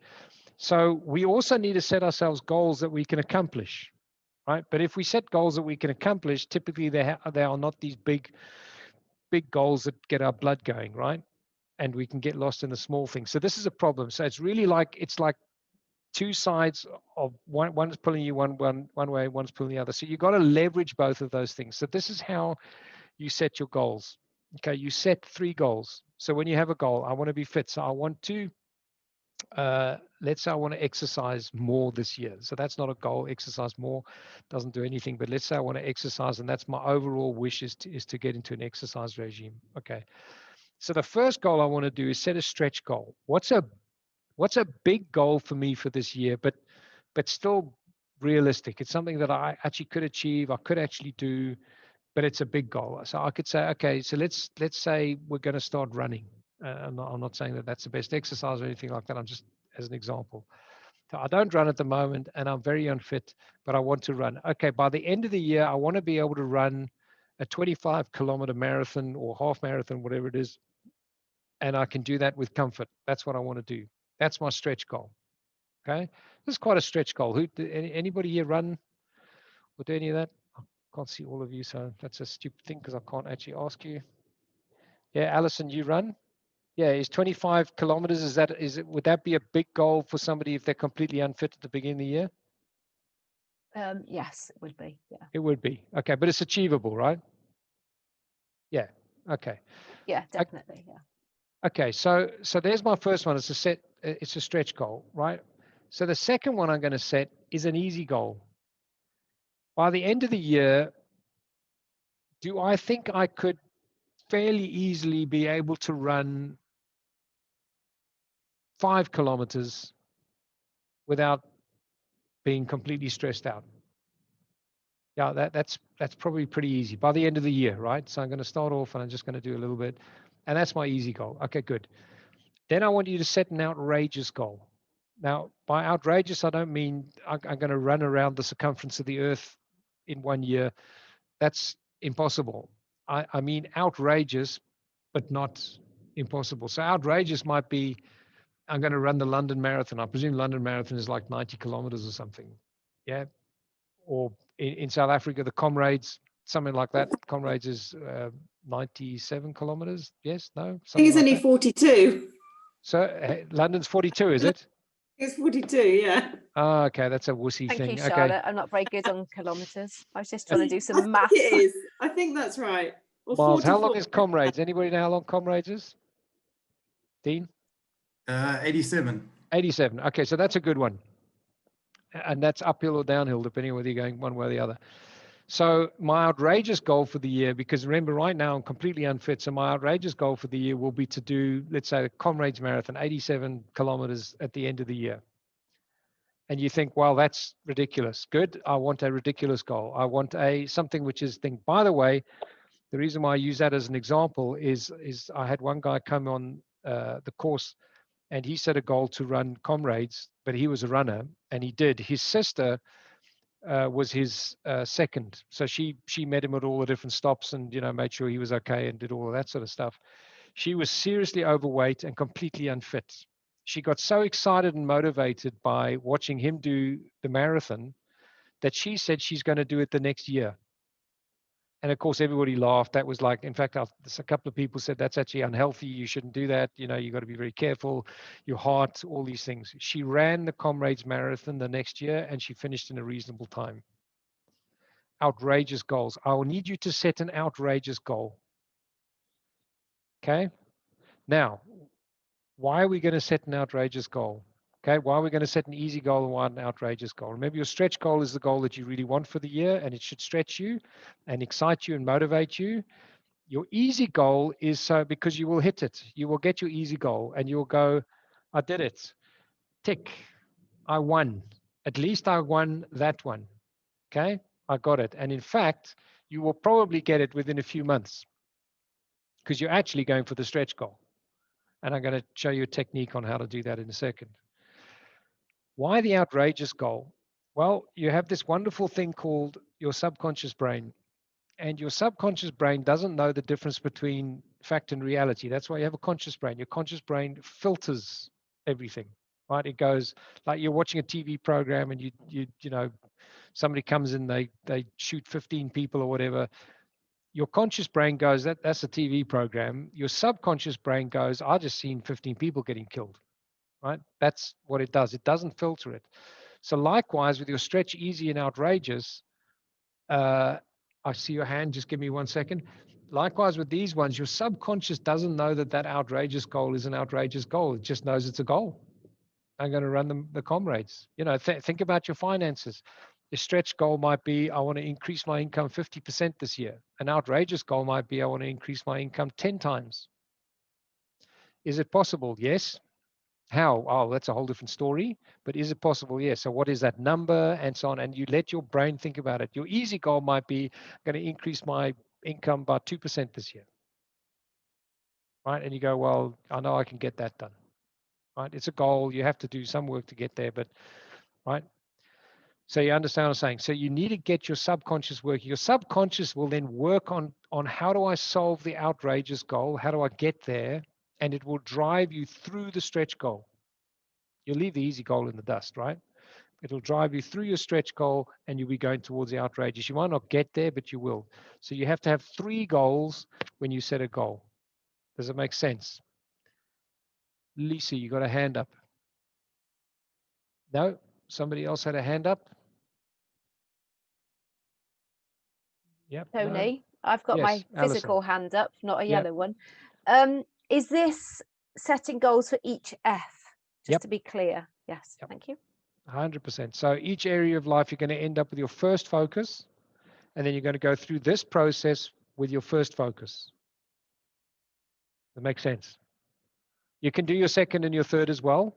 So we also need to set ourselves goals that we can accomplish. Right? But if we set goals that we can accomplish, typically they are not these big goals that get our blood going, right? And we can get lost in the small things. So this is a problem. So it's really like two sides of one's pulling you one way, one's pulling the other. So you've got to leverage both of those things. So this is how you set your goals. Okay, you set 3 goals. So when you have a goal, I want to be fit. So I want to, let's say I want to exercise more this year. So that's not a goal. Exercise more doesn't do anything. But let's say I want to exercise, and that's my overall wish is to get into an exercise regime. Okay. So the first goal I want to do is set a stretch goal. What's a big goal for me for this year, but still realistic? It's something that I actually could achieve. I could actually do, but it's a big goal. So I could say, okay, so let's say we're going to start running. I'm not saying that that's the best exercise or anything like that. I'm just as an example. So I don't run at the moment, and I'm very unfit, but I want to run. Okay, by the end of the year, I want to be able to run a 25-kilometer marathon or half marathon, whatever it is, and I can do that with comfort. That's what I want to do. That's my stretch goal. Okay, this is quite a stretch goal. Anybody here run or do any of that? I can't see all of you, so that's a stupid thing because I can't actually ask you. Yeah, Alison, you run? Yeah, is 25 kilometers, would that be a big goal for somebody if they're completely unfit at the beginning of the year? Yes, it would be. Yeah. It would be. Okay, but it's achievable, right? Yeah. Okay. Yeah, definitely. Yeah. Okay, so there's my first one. It's a stretch goal, right? So the second one I'm going to set is an easy goal. By the end of the year, do I think I could fairly easily be able to run 5 kilometers without being completely stressed out? Yeah, that's probably pretty easy by the end of the year, right? So I'm going to start off and I'm just going to do a little bit, and that's my easy goal. Okay, good. Then I want you to set an outrageous goal. Now, by outrageous, I don't mean I'm going to run around the circumference of the earth in 1 year. That's impossible. I mean outrageous, but not impossible. So outrageous might be I'm going to run the London Marathon. I presume London Marathon is like 90 kilometers or something. Yeah. Or in South Africa, the Comrades, something like that. Comrades is 97 kilometers. Yes, no? I think it's like only that. 42. So London's 42, is it? It's 42, yeah. Oh, okay, that's a wussy Thank thing. you, Okay. Charlotte. I'm not very good on kilometres. I was just trying to do some maths. It is. I think that's right. Or Miles, how 44. long is Comrades? Anybody know how long Comrades is? Dean? 87. 87. Okay, so that's a good one. And that's uphill or downhill, depending on whether you're going one way or the other. So my outrageous goal for the year, because remember right now I'm completely unfit. So my outrageous goal for the year will be to do, let's say, the Comrades Marathon, 87 kilometers at the end of the year. And you think, well, that's ridiculous. Good. I want a ridiculous goal. I want something which is by the way, the reason why I use that as an example is I had one guy come on the course and he set a goal to run Comrades, but he was a runner and he did. His sister was his second. So she met him at all the different stops and, made sure he was okay and did all of that sort of stuff. She was seriously overweight and completely unfit. She got so excited and motivated by watching him do the marathon that she said she's going to do it the next year. And of course, everybody laughed. That was like, in fact, a couple of people said that's actually unhealthy. You shouldn't do that. You know, you got to be very careful, your heart, all these things. She ran the Comrades Marathon the next year and she finished in a reasonable time. Outrageous goals. I will need you to set an outrageous goal. Okay. Now, why are we going to set an outrageous goal? Okay, why are we going to set an easy goal and why an outrageous goal? Remember, your stretch goal is the goal that you really want for the year, and it should stretch you and excite you and motivate you. Your easy goal is so because you will hit it. You will get your easy goal and you'll go, I did it. Tick. I won. At least I won that one. Okay, I got it. And in fact, you will probably get it within a few months because you're actually going for the stretch goal. And I'm going to show you a technique on how to do that in a second. Why the outrageous goal? Well, you have this wonderful thing called your subconscious brain. And your subconscious brain doesn't know the difference between fact and reality. That's why you have a conscious brain. Your conscious brain filters everything, right? It goes like you're watching a TV program and you know, somebody comes in, they shoot 15 people or whatever. Your conscious brain goes, that's a TV program. Your subconscious brain goes, I just seen 15 people getting killed. Right? That's what it does. It doesn't filter it. So likewise with your stretch easy and outrageous, I see your hand, just give me 1 second. Likewise with these ones, your subconscious doesn't know that that outrageous goal is an outrageous goal. It just knows it's a goal. I'm going to run the Comrades. You know, think about your finances. Your stretch goal might be, I want to increase my income 50% this year. An outrageous goal might be, I want to increase my income 10 times. Is it possible? Yes. How? Oh, that's a whole different story. But is it possible? Yes. So what is that number and so on? And you let your brain think about it. Your easy goal might be, I'm going to increase my income by 2% this year. Right? And you go, well, I know I can get that done. Right? It's a goal. You have to do some work to get there, but right? So you understand what I'm saying? So you need to get your subconscious working. Your subconscious will then work on how do I solve the outrageous goal? How do I get there? And it will drive you through the stretch goal. You'll leave the easy goal in the dust, right? It'll drive you through your stretch goal and you'll be going towards the outrageous. You might not get there, but you will. So you have to have 3 goals when you set a goal. Does it make sense? Lisa, you got a hand up. No? Somebody else had a hand up? Yep. Tony, I've got my Yes, Alison. physical hand up, not a Yeah. yellow one. Is this setting goals for each F? Just Yep. to be clear. Yes, Yep. thank you. 100%. So each area of life, you're going to end up with your first focus, and then you're going to go through this process with your first focus. That makes sense. You can do your second and your third as well,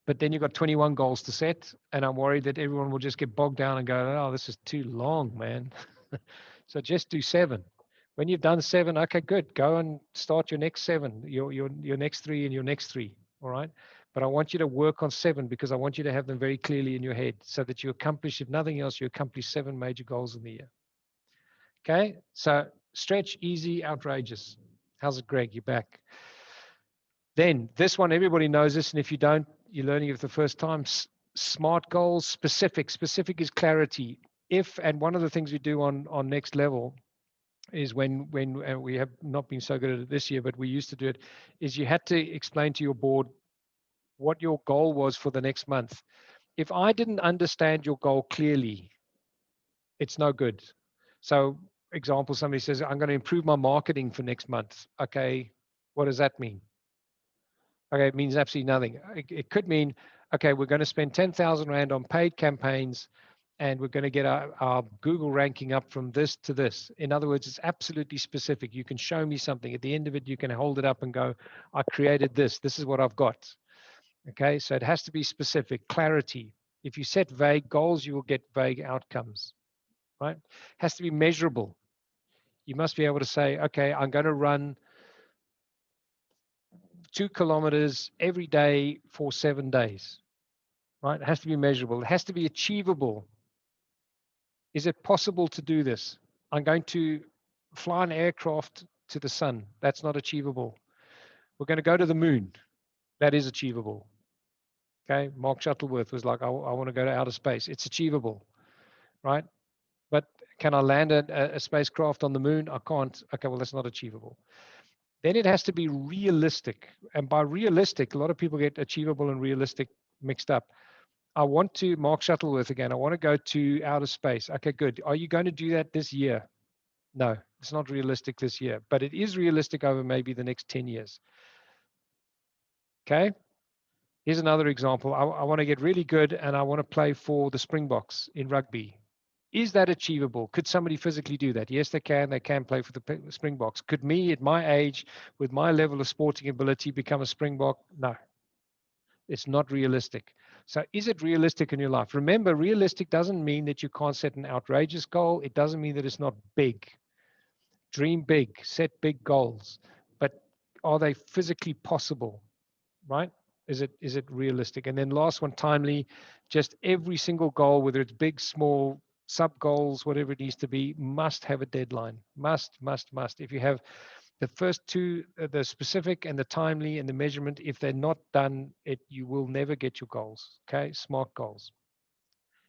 but then you've got 21 goals to set, and I'm worried that everyone will just get bogged down and go, oh, this is too long, man. So just do 7. When you've done 7, okay, good. Go and start your next 7, your next 3 and your next 3. All right. But I want you to work on 7 because I want you to have them very clearly in your head so that you accomplish, if nothing else, you accomplish 7 major goals in the year. Okay. So stretch, easy, outrageous. How's it, Greg? You're back. Then this one, everybody knows this. And if you don't, you're learning it for the first time. SMART goals, specific. Specific is clarity. And one of the things we do on Next Level is when we have not been so good at it this year, but we used to do it, is you had to explain to your board what your goal was for the next month. If I didn't understand your goal clearly, it's no good. So example, somebody says, I'm going to improve my marketing for next month. Okay, what does that mean? Okay, it means absolutely nothing. It could mean, okay, we're going to spend 10,000 Rand on paid campaigns and we're going to get our Google ranking up from this to this. In other words, it's absolutely specific. You can show me something. At the end of it, you can hold it up and go, I created this. This is what I've got. Okay, so it has to be specific, clarity. If you set vague goals, you will get vague outcomes, right? It has to be measurable. You must be able to say, okay, I'm going to run 2 kilometers every day for 7 days, right? It has to be measurable. It has to be achievable. Is it possible to do this? I'm going to fly an aircraft to the sun. That's not achievable. We're going to go to the moon. That is achievable. Okay, Mark Shuttleworth was like, I want to go to outer space. It's achievable. right? But can I land a spacecraft on the moon? I can't. Okay, well, that's not achievable. Then it has to be realistic. And by realistic, a lot of people get achievable and realistic mixed up. I want to, Mark Shuttleworth again, I want to go to outer space. Okay, good. Are you going to do that this year? No, it's not realistic this year, but it is realistic over maybe the next 10 years. Okay. Here's another example. I want to get really good and I want to play for the Springboks in rugby. Is that achievable? Could somebody physically do that? Yes, they can. They can play for the Springboks. Could me at my age, with my level of sporting ability, become a Springbok? No, it's not realistic. So is it realistic in your life? Remember, realistic doesn't mean that you can't set an outrageous goal. It doesn't mean that it's not big. Dream big, set big goals, but are they physically possible, right? Is it realistic? And then last one, timely. Just every single goal, whether it's big, small, sub goals, whatever it needs to be, must have a deadline. Must. If you have the first two, the specific and the timely and the measurement, if they're not done, you will never get your goals. Okay, smart goals.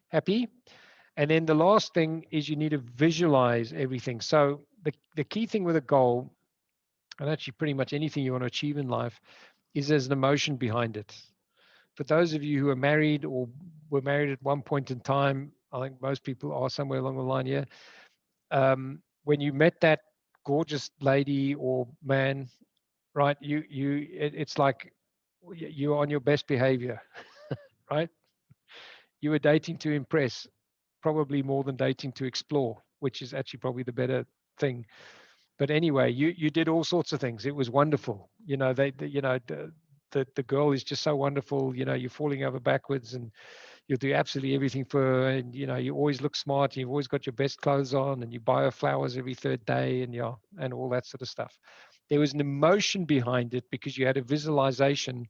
Happy? And then the last thing is you need to visualize everything. So the key thing with a goal, and actually pretty much anything you want to achieve in life, is there's an emotion behind it. For those of you who are married or were married at one point in time, I think most people are somewhere along the line here. When you met that gorgeous lady or man, right? It's like you're on your best behavior, right? You were dating to impress, probably more than dating to explore, which is actually probably the better thing. But anyway, you did all sorts of things. It was wonderful. You know, the girl is just so wonderful. You know, you're falling over backwards and you'll do absolutely everything for her. And, you know, you always look smart. You've always got your best clothes on and you buy her flowers every third day and and all that sort of stuff. There was an emotion behind it because you had a visualization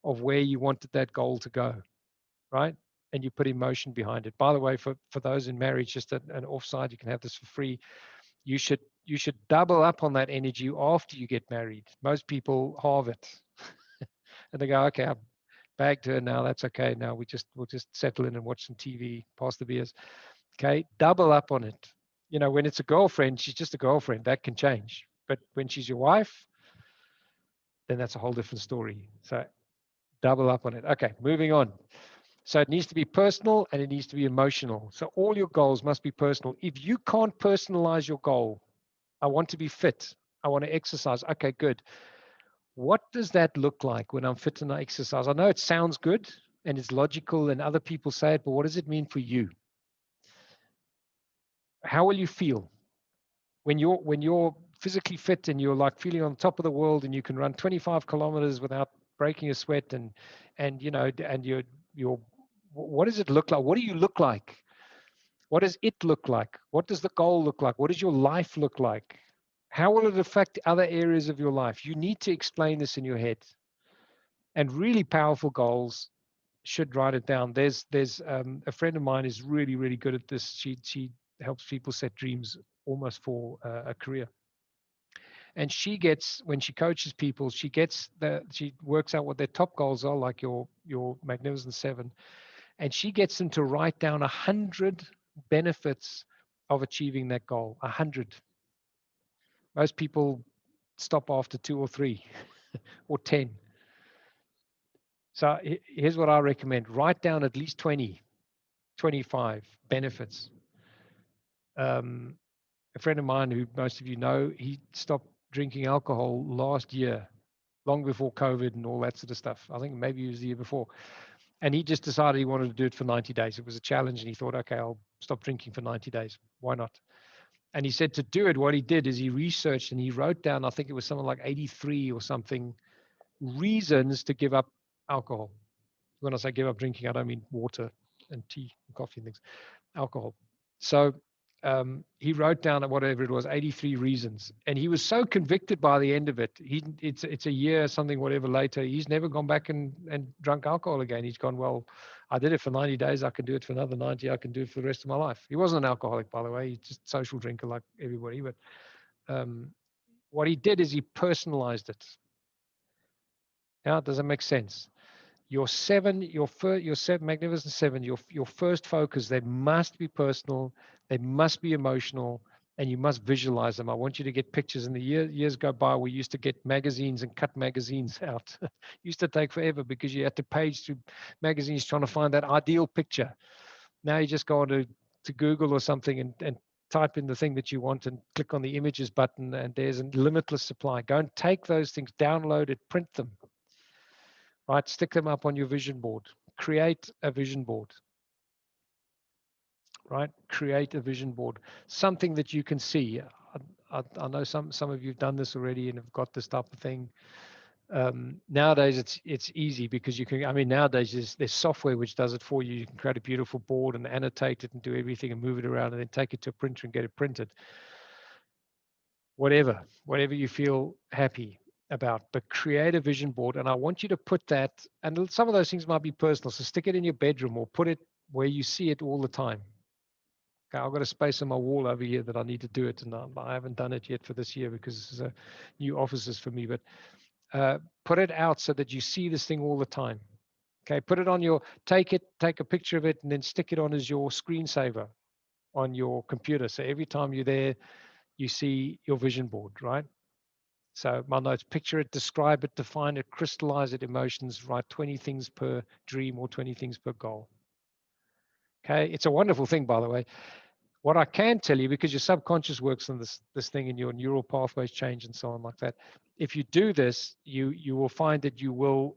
of where you wanted that goal to go, right? And you put emotion behind it. By the way, for those in marriage, just an offside, you can have this for free. You should double up on that energy after you get married. Most people halve it. And they go, okay, I've bagged her now. That's okay. Now we'll just settle in and watch some TV, pass the beers. Okay, double up on it. You know, when it's a girlfriend, she's just a girlfriend. That can change. But when she's your wife, then that's a whole different story. So double up on it. Okay, moving on. So it needs to be personal and it needs to be emotional. So all your goals must be personal. If you can't personalize your goal, I want to be fit, I want to exercise. Okay, good. What does that look like when I'm fit and I exercise? I know it sounds good and it's logical and other people say it, but what does it mean for you? How will you feel when you're physically fit and you're like feeling on top of the world and you can run 25 kilometers without breaking a sweat and you know, and you're what does it look like? What do you look like? What does it look like? What does the goal look like? What does your life look like? How will it affect other areas of your life? You need to explain this in your head. And really powerful goals should write it down. There's a friend of mine is really good at this. She helps people set dreams almost for a career. And she gets, when she coaches people, she works out what their top goals are, like your Magnificent Seven, and she gets them to write down 100 benefits of achieving that goal. 100. Most people stop after 2 or 3 or 10. So here's what I recommend. Write down at least 20, 25 benefits. A friend of mine who most of you know, he stopped drinking alcohol last year, long before COVID and all that sort of stuff. I think maybe it was the year before. And he just decided he wanted to do it for 90 days. It was a challenge and he thought, okay, I'll stop drinking for 90 days. Why not? And he said to do it, what he did is he researched and he wrote down, I think it was something like 83 or something, reasons to give up alcohol. When I say give up drinking, I don't mean water and tea and coffee and things, alcohol. So he wrote down whatever it was, 83 reasons. And he was so convicted by the end of it. It's a year, something, whatever later. He's never gone back and drunk alcohol again. He's gone, well, I did it for 90 days. I can do it for another 90. I can do it for the rest of my life. He wasn't an alcoholic, by the way. He's just a social drinker like everybody. But what he did is he personalized it. Now, does it make sense? Your seven, your seven, magnificent seven, your first focus, they must be personal, they must be emotional, and you must visualize them. I want you to get pictures. In the years go by, we used to get magazines and cut magazines out. Used to take forever because you had to page through magazines trying to find that ideal picture. Now you just go on to Google or something and type in the thing that you want and click on the images button, and there's a limitless supply. Go and take those things, download it, print them, right? Stick them up on your vision board. Create a vision board, right? Create a vision board, something that you can see. I know some of you've done this already and have got this type of thing. Nowadays it's easy because you can, I mean, nowadays there's software which does it for you. You can create a beautiful board and annotate it and do everything and move it around and then take it to a printer and get it printed. Whatever you feel happy about, but create a vision board. And I want you to put that, and some of those things might be personal, so stick it in your bedroom or put it where you see it all the time. Okay, I've got a space on my wall over here that I need to do it, and I haven't done it yet for this year because this is new offices for me, but put it out so that you see this thing all the time. Okay, put it on your, take a picture of it and then stick it on as your screensaver on your computer. So every time you're there, you see your vision board, right? So my notes, picture it, describe it, define it, crystallize it, emotions, write 20 things per dream or 20 things per goal. Okay, it's a wonderful thing, by the way. What I can tell you, because your subconscious works on this thing and your neural pathways change and so on like that, if you do this, you will find that you will,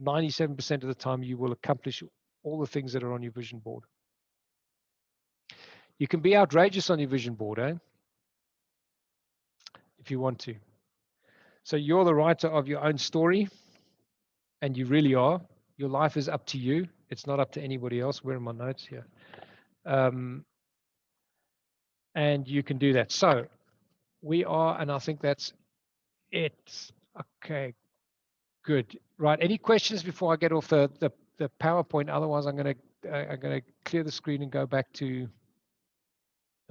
97% of the time, you will accomplish all the things that are on your vision board. You can be outrageous on your vision board, if you want to. So you're the writer of your own story, and you really are. Your life is up to you. It's not up to anybody else. Where are my notes here? And you can do that. So we are, and I think that's it. Okay, good. Right. Any questions before I get off the PowerPoint? Otherwise, I'm going to clear the screen and go back to.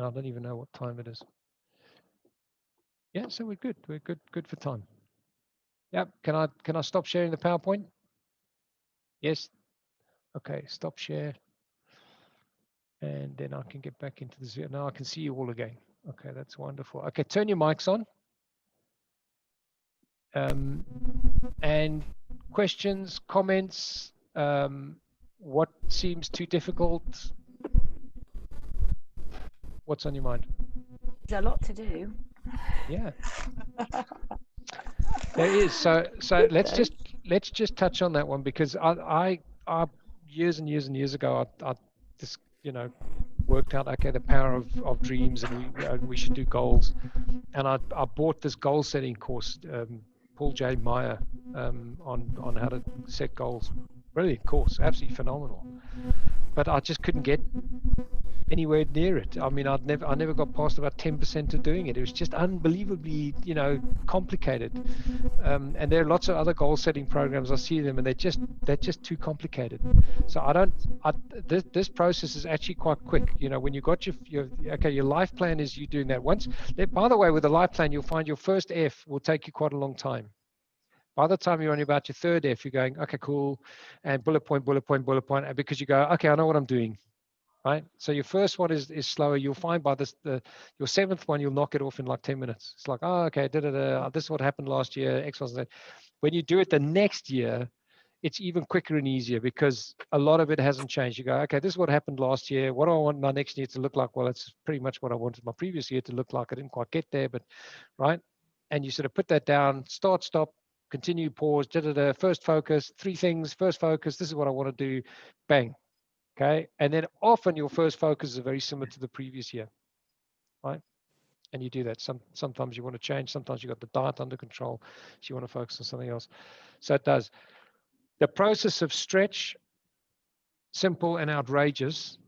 I don't even know what time it is. Yeah, so we're good. We're good for time. Yep. Can I stop sharing the PowerPoint? Yes. Okay. Stop share. And then I can get back into the Zoom. Now I can see you all again. Okay, that's wonderful. Okay, turn your mics on. And questions, comments, what seems too difficult? What's on your mind? There's a lot to do. Yeah. There is. So let's just touch on that one, because I years and years and years ago I just worked out, okay, the power of dreams, and we should do goals, and I bought this goal setting course, Paul J. Meyer, on how to set goals. Brilliant course, absolutely phenomenal, but I just couldn't get anywhere near it. I mean, I never got past about 10% of doing it. It was just unbelievably, complicated. And there are lots of other goal setting programs. I see them, and they're just too complicated. So this process is actually quite quick. When you got your life plan is you doing that once. By the way, with the life plan, you'll find your first F will take you quite a long time. By the time you're on about your third F, you're going, okay, cool, and bullet point, and because you go, okay, I know what I'm doing. Right. So your first one is slower. You'll find by your seventh one, you'll knock it off in like 10 minutes. It's like, oh, okay, this is what happened last year, X, Y, Z. When you do it the next year, it's even quicker and easier because a lot of it hasn't changed. You go, okay, this is what happened last year. What do I want my next year to look like? Well, it's pretty much what I wanted my previous year to look like. I didn't quite get there, but right. And you sort of put that down, start, stop, continue, pause, first focus, 3 things, first focus. This is what I want to do. Bang. Okay, and then often your first focus is very similar to the previous year, right? And you do that. Sometimes you want to change. Sometimes you got the diet under control, so you want to focus on something else. So it does. The process of stretch, simple and outrageous,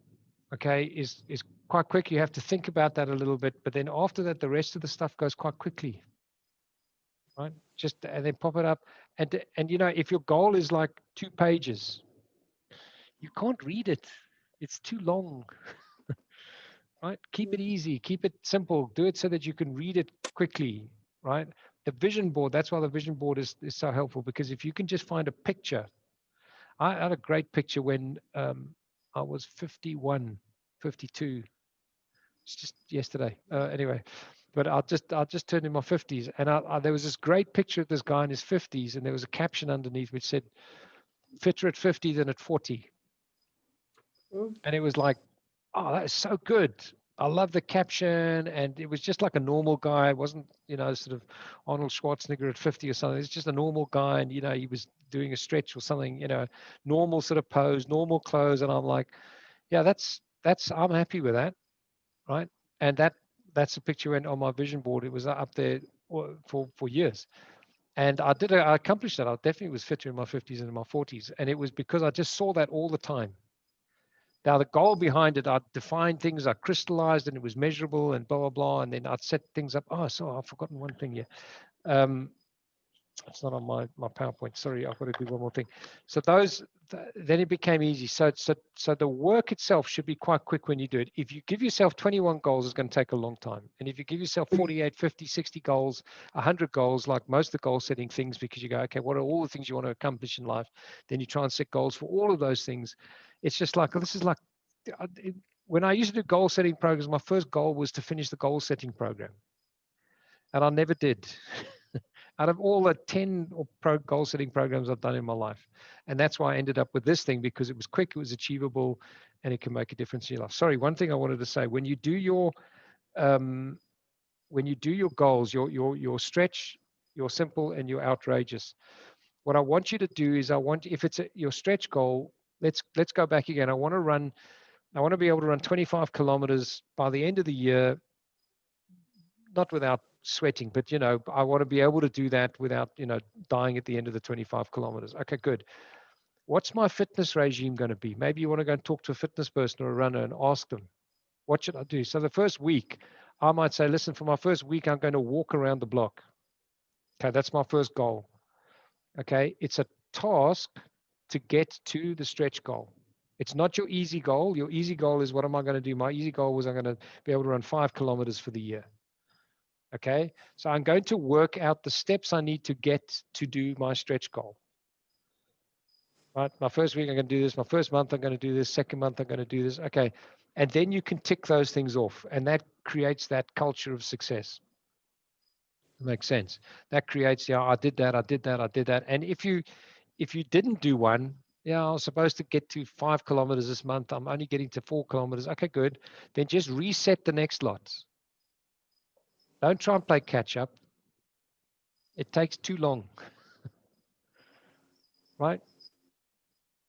okay, is quite quick. You have to think about that a little bit, but then after that, the rest of the stuff goes quite quickly, right? And then pop it up, and if your goal is like 2 pages. You can't read it. It's too long, right? Keep it easy, keep it simple, do it so that you can read it quickly, right? The vision board, that's why the vision board is so helpful, because if you can just find a picture, I had a great picture when I was 51, 52. It's just yesterday. Anyway, but I just turned in my 50s, and there was this great picture of this guy in his 50s, and there was a caption underneath which said, "Fitter at 50 than at 40." Mm. And it was like, oh, that is so good. I love the caption, and it was just like a normal guy. It wasn't, sort of Arnold Schwarzenegger at 50 or something. It's just a normal guy, and he was doing a stretch or something, normal sort of pose, normal clothes, and I'm like, yeah, that's I'm happy with that, right? And that's a picture went on my vision board. It was up there for years, and I accomplished that. I definitely was fitter in my 50s and in my 40s, and it was because I just saw that all the time. Now, the goal behind it, I'd defined things, I crystallized, and it was measurable and blah, blah, blah. And then I'd set things up. Oh, so I've forgotten one thing here. It's not on my PowerPoint. Sorry, I've got to do one more thing. So then it became easy. So the work itself should be quite quick when you do it. If you give yourself 21 goals, it's going to take a long time. And if you give yourself 48, 50, 60 goals, 100 goals, like most of the goal setting things, because you go, okay, what are all the things you want to accomplish in life? Then you try and set goals for all of those things. It's just like, this is like, when I used to do goal setting programs, my first goal was to finish the goal setting program. And I never did. Out of all the 10 goal setting programs I've done in my life. And that's why I ended up with this thing, because it was quick, it was achievable, and it can make a difference in your life. Sorry, one thing I wanted to say, when you do your goals, your stretch, your simple, and your outrageous, what I want you to do is if it's your stretch goal, let's go back again. I want to be able to run 25 kilometers by the end of the year, not without sweating, but I want to be able to do that without dying at the end of the 25 kilometers. Okay, good. What's my fitness regime going to be? Maybe you want to go and talk to a fitness person or a runner and ask them, what should I do? So the first week, I might say, listen, for my first week, I'm going to walk around the block. Okay, that's my first goal. Okay, it's a task to get to the stretch goal. It's not your easy goal. Your easy goal is, what am I going to do? My easy goal was, I'm going to be able to run 5 kilometers for the year. Okay, so I'm going to work out the steps I need to get to do my stretch goal. Right, my first week I'm going to do this. My first month I'm going to do this. Second month I'm going to do this. Okay, and then you can tick those things off, and that creates that culture of success. Makes sense. That creates, I did that, I did that, I did that. And if you didn't do one, I was supposed to get to 5 kilometers this month. I'm only getting to 4 kilometers. Okay, good. Then just reset the next lot. Don't try and play catch up. It takes too long. Right?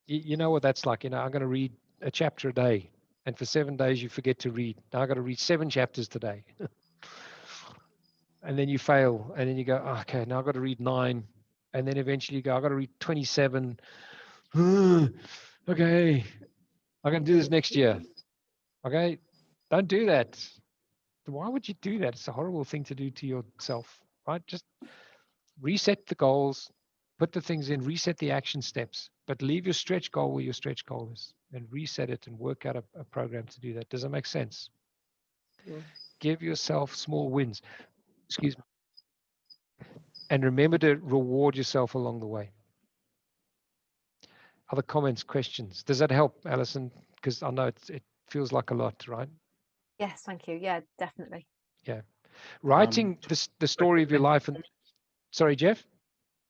You know what that's like. I'm going to read a chapter a day, and for 7 days you forget to read. Now I've got to read 7 chapters today. And then you fail, and then you go, oh, okay, now I've got to read 9. And then eventually you go, I've got to read 27. Okay, I'm going to do this next year. Okay, don't do that. Why would you do that? It's a horrible thing to do to yourself, right? Just reset the goals, put the things in, reset the action steps, but leave your stretch goal where your stretch goal is, and reset it and work out a program to do that. Does that make sense? Yeah. Give yourself small wins. Excuse me. And remember to reward yourself along the way. Other comments, questions? Does that help, Alison? Because I know it feels like a lot, right? Yes, thank you. Yeah, definitely. Yeah. Writing the story of your life. And sorry, Jeff?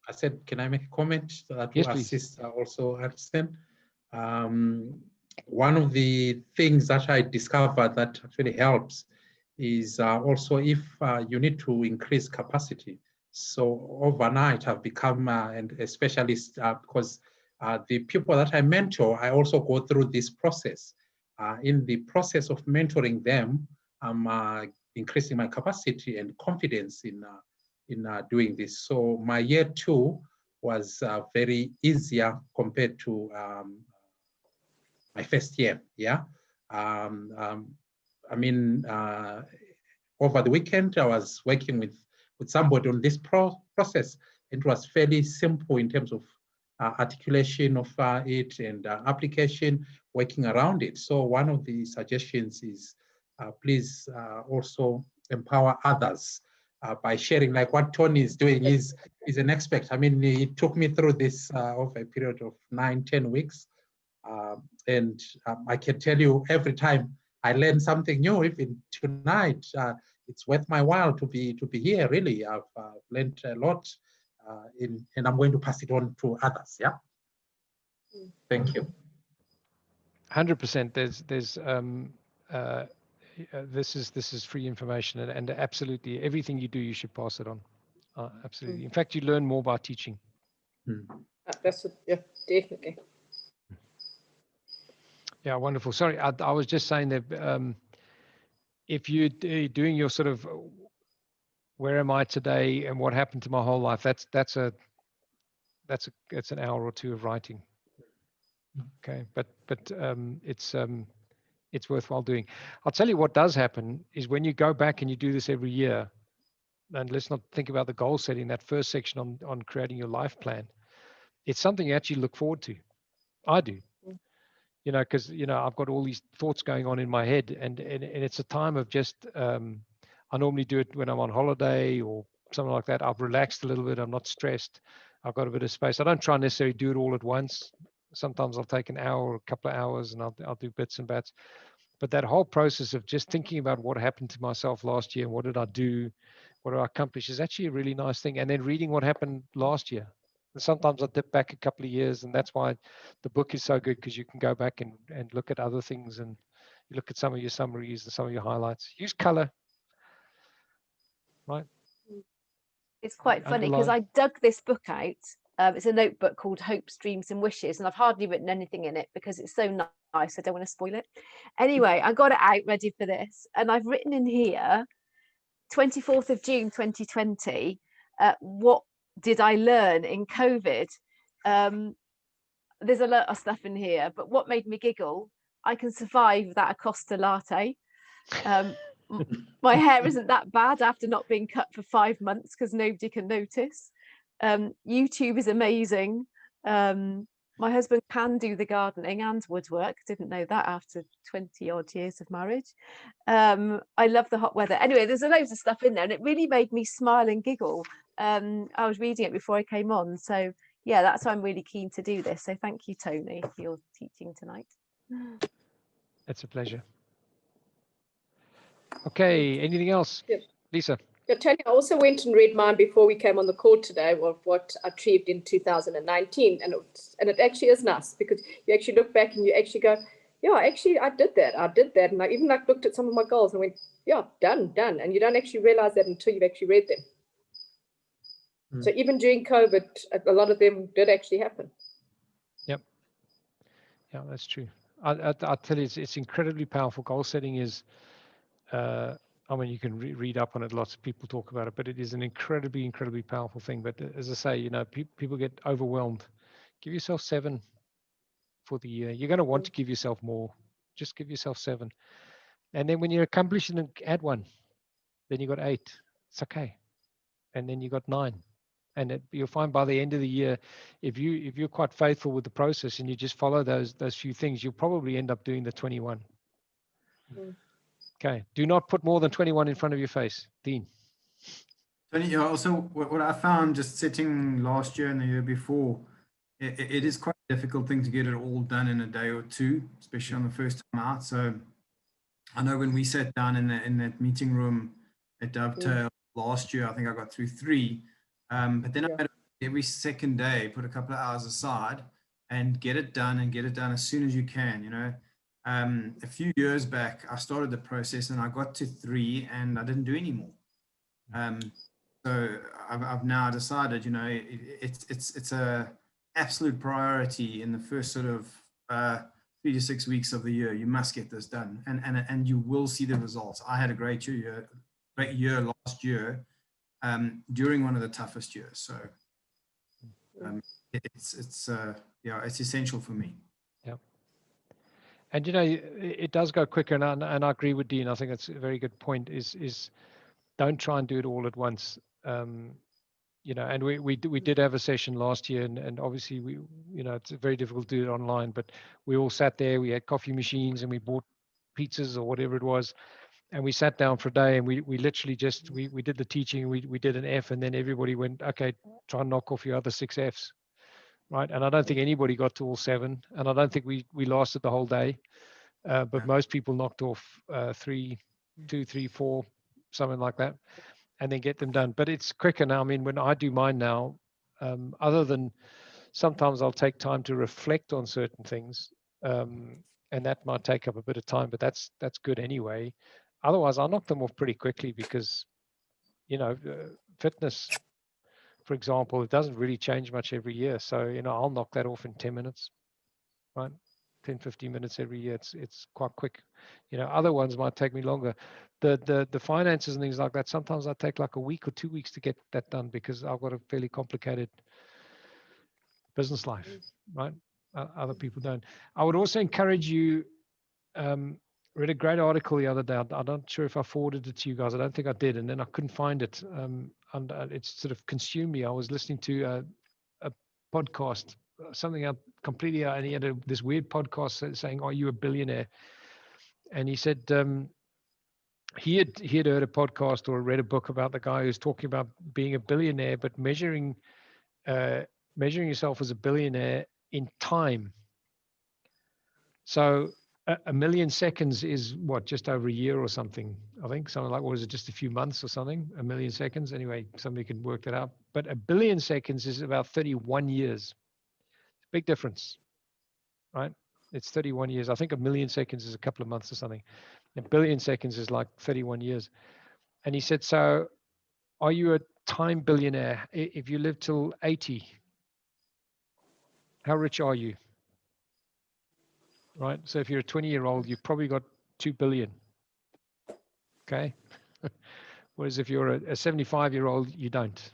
I said, can I make a comment that Yes, will please. assist also Alison? One of the things that I discovered that actually helps is also if you need to increase capacity. So overnight I've become a specialist because the people that I mentor, I also go through this process. In the process of mentoring them, I'm increasing my capacity and confidence in doing this. So my year 2 was very easier compared to my first year. Yeah. I mean, over the weekend, I was working with somebody on this process. It was fairly simple in terms of articulation of it and application, working around it. So one of the suggestions is please also empower others by sharing, like what Tony is doing. He's an expert. I mean, he took me through this over a period of 9-10 weeks. And I can tell you every time I learn something new, even tonight, it's worth my while to be here. Really, I've learned a lot, and I'm going to pass it on to others. Yeah. Thank you. 100%. This is free information, and absolutely everything you do, you should pass it on. Absolutely. In fact, you learn more by teaching. That's what, yeah, definitely. Yeah, wonderful. Sorry, I was just saying that if you're doing your sort of where am I today and what happened to my whole life, that's an hour or two of writing. Okay, but it's worthwhile doing. I'll tell you what does happen is when you go back and you do this every year, and let's not think about the goal setting, that first section on creating your life plan, it's something you actually look forward to. I do. You know, because, you know, I've got all these thoughts going on in my head, and it's a time of just, I normally do it when I'm on holiday or something like that. I've relaxed a little bit. I'm not stressed. I've got a bit of space. I don't try and necessarily do it all at once. Sometimes I'll take an hour or a couple of hours and I'll do bits and bats. But that whole process of just thinking about what happened to myself last year and what did I do, what did I accomplish, is actually a really nice thing. And then reading what happened last year. And sometimes I dip back a couple of years, and that's why the book is so good, because you can go back and look at other things, and you look at some of your summaries and some of your highlights. Use color, right? It's quite funny because I dug this book out. It's a notebook called Hopes, Dreams and Wishes, and I've hardly written anything in it because it's so nice. I don't want to spoil it. Anyway, I got it out ready for this, and I've written in here 24th of June 2020, what did I learn in COVID? There's a lot of stuff in here, but what made me giggle, I can survive without a Costa latte. My hair isn't that bad after not being cut for 5 months because nobody can notice. YouTube is amazing. My husband can do the gardening and woodwork. Didn't know that after 20 odd years of marriage. I love the hot weather. Anyway, there's loads of stuff in there, and it really made me smile and giggle. I was reading it before I came on. So yeah, that's why I'm really keen to do this. So thank you, Tony, for your teaching tonight. It's a pleasure. Okay, anything else? Yeah. Lisa? Yeah, Tony, I also went and read mine before we came on the call today of what I achieved in 2019. And it actually is nice because you actually look back and you actually go, yeah, actually, I did that. And I even looked at some of my goals and went, yeah, done. And you don't actually realize that until you've actually read them. So even during COVID, a lot of them did actually happen. Yep. Yeah, that's true. I'll tell you, it's incredibly powerful. Goal setting is, I mean, you can read up on it. Lots of people talk about it, but it is an incredibly, incredibly powerful thing. But as I say, you know, people get overwhelmed. Give yourself 7 for the year. You're going to want to give yourself more. Just give yourself 7. And then when you're accomplishing it, add 1. Then you got 8. It's okay. And then you got 9. And you'll find by the end of the year, if you're quite faithful with the process and you just follow those few things, you'll probably end up doing the 21. Okay. Do not put more than 21 in front of your face, Dean. Tony, also what I found just sitting last year and the year before, it is quite a difficult thing to get it all done in a day or two, especially on the first time out. So I know when we sat down in that meeting room at Dovetail last year, I think I got through 3. But then I had every second day put a couple of hours aside and get it done as soon as you can, you know. A few years back, I started the process and I got to 3 and I didn't do any more. So I've now decided, you know, it's a absolute priority in the first sort of 3 to 6 weeks of the year. You must get this done, and you will see the results. I had a great year last year during one of the toughest years. So it's essential for me. Yeah. And you know, it does go quicker, and I agree with Dean. I think that's a very good point. Is don't try and do it all at once. You know, and we did have a session last year, and obviously we, you know, it's very difficult to do it online, but we all sat there, we had coffee machines and we bought pizzas or whatever it was, And we sat down for a day and we literally just, we did the teaching, we did an F, and then everybody went, okay, try and knock off your other 6 Fs. Right. And I don't think anybody got to all 7. And I don't think we lasted the whole day. But most people knocked off 3, 2, 3, 4, something like that, and then get them done. But it's quicker now. I mean, when I do mine now, other than sometimes I'll take time to reflect on certain things, and that might take up a bit of time, but that's good anyway. Otherwise, I'll knock them off pretty quickly because, fitness, for example, it doesn't really change much every year. So, I'll knock that off in 10 minutes, right? 10, 15 minutes every year. It's quite quick. Other ones might take me longer. The finances and things like that, sometimes I take like a week or 2 weeks to get that done because I've got a fairly complicated business life, right? Other people don't. I would also encourage you, read a great article the other day. I'm not sure if I forwarded it to you guys. I don't think I did. And then I couldn't find it. And it sort of consumed me. I was listening to a podcast, something out completely out, and he had this weird podcast saying, "Are you a billionaire?" And he said he had heard a podcast or read a book about the guy who's talking about being a billionaire, but measuring yourself as a billionaire in time. So a million seconds is what, just over a year or something, I think. Something like, what is it, just a few months or something? A million seconds. Anyway, somebody can work that out. But a billion seconds is about 31 years. Big difference, right? It's 31 years. I think a million seconds is a couple of months or something. A billion seconds is like 31 years. And he said, so are you a time billionaire? If you live till 80, how rich are you? Right? So if you're a 20-year-old, you've probably got 2 billion. Okay? Whereas if you're a 75-year-old, you don't.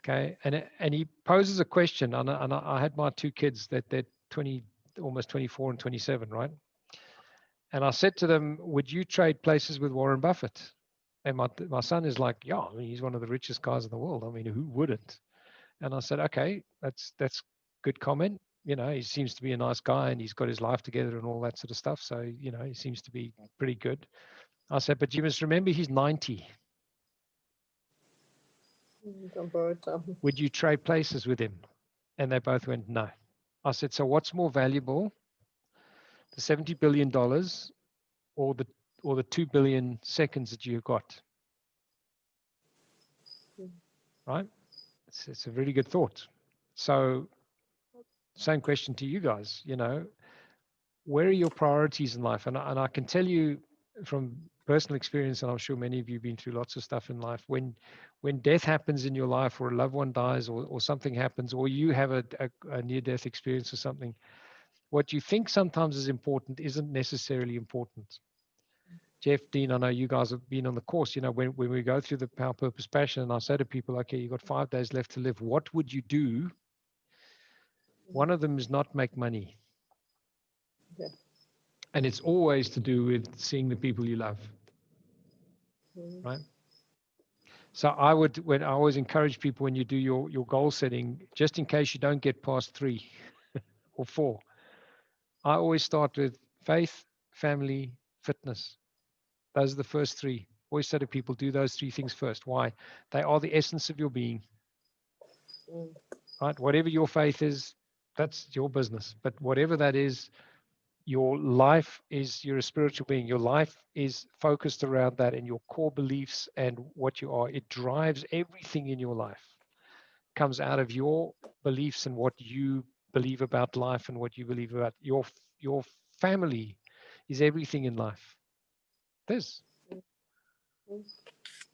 Okay? And he poses a question, and I had my 2 kids that they're 20, almost 24 and 27, right? And I said to them, would you trade places with Warren Buffett? And my son is like, yeah, I mean, he's one of the richest guys in the world. I mean, who wouldn't? And I said, okay, that's good comment. He seems to be a nice guy and he's got his life together and all that sort of stuff. So, he seems to be pretty good. I said, but you must remember he's 90. Would you trade places with him? And they both went, no. I said, so what's more valuable, the $70 billion or the 2 billion seconds that you've got? Right? It's a really good thought. So same question to you guys, where are your priorities in life? And I can tell you from personal experience, and I'm sure many of you have been through lots of stuff in life, when death happens in your life, or a loved one dies, or something happens, or you have a near-death experience or something, what you think sometimes is important isn't necessarily important. Jeff, Dean, I know you guys have been on the course, when we go through the Power, Purpose, Passion, and I say to people, okay, you've got 5 days left to live. What would you do? One of them is not make money. Yeah. And it's always to do with seeing the people you love, right? So I always encourage people, when you do your goal setting, just in case you don't get past 3 or 4, I always start with faith, family, fitness. Those are the first 3. Always say to people, do those 3 things first. Why? They are the essence of your being, right? Whatever your faith is, that's your business. But whatever that is, your life is, you're a spiritual being. Your life is focused around that and your core beliefs and what you are. It drives everything in your life. It comes out of your beliefs and what you believe about life and what you believe about your family is everything in life. This.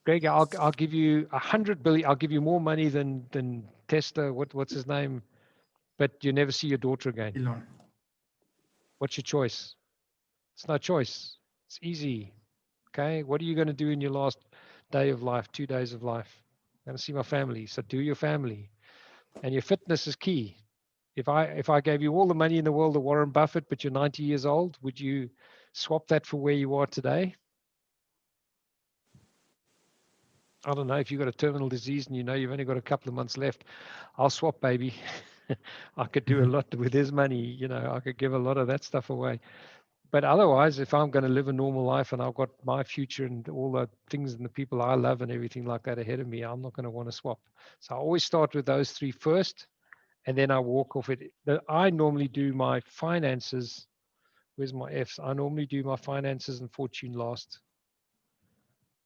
Greg, I'll give you 100 billion. I'll give you more money than Tesla. What's his name? But you never see your daughter again. Elon. What's your choice? It's no choice. It's easy. Okay. What are you going to do in your last day of life, 2 days of life? I'm going to see my family. So do your family. And your fitness is key. If I gave you all the money in the world of Warren Buffett, but you're 90 years old, would you swap that for where you are today? I don't know. If you've got a terminal disease and you've only got a couple of months left, I'll swap, baby. I could do a lot with his money. I could give a lot of that stuff away. But otherwise, if I'm going to live a normal life and I've got my future and all the things and the people I love and everything like that ahead of me, I'm not going to want to swap. So I always start with those three first, and then I walk off it. I normally do my finances. Where's my F's? I normally do my finances and fortune last.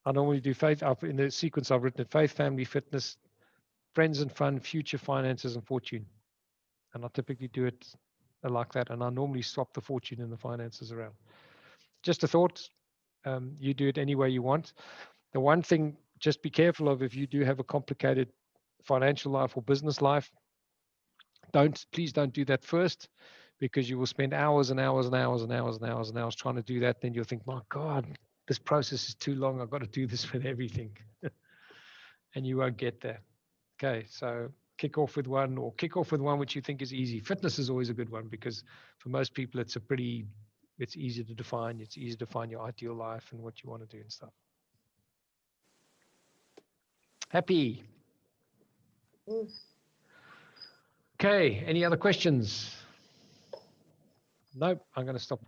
I normally do faith. In the sequence I've written it: faith, family, fitness, friends and fun, future, finances, and fortune. And I typically do it like that. And I normally swap the fortune and the finances around. Just a thought. You do it any way you want. The one thing, just be careful of, if you do have a complicated financial life or business life, please don't do that first, because you will spend hours and hours and hours and hours and hours and hours trying to do that. Then you'll think, my God, this process is too long. I've got to do this with everything. And you won't get there. Okay, so kick off with one, or kick off with one which you think is easy. Fitness is always a good one, because for most people it's easy to define. It's easy to find your ideal life and what you want to do and stuff. Happy? Okay, any other questions? Nope, I'm going to stop.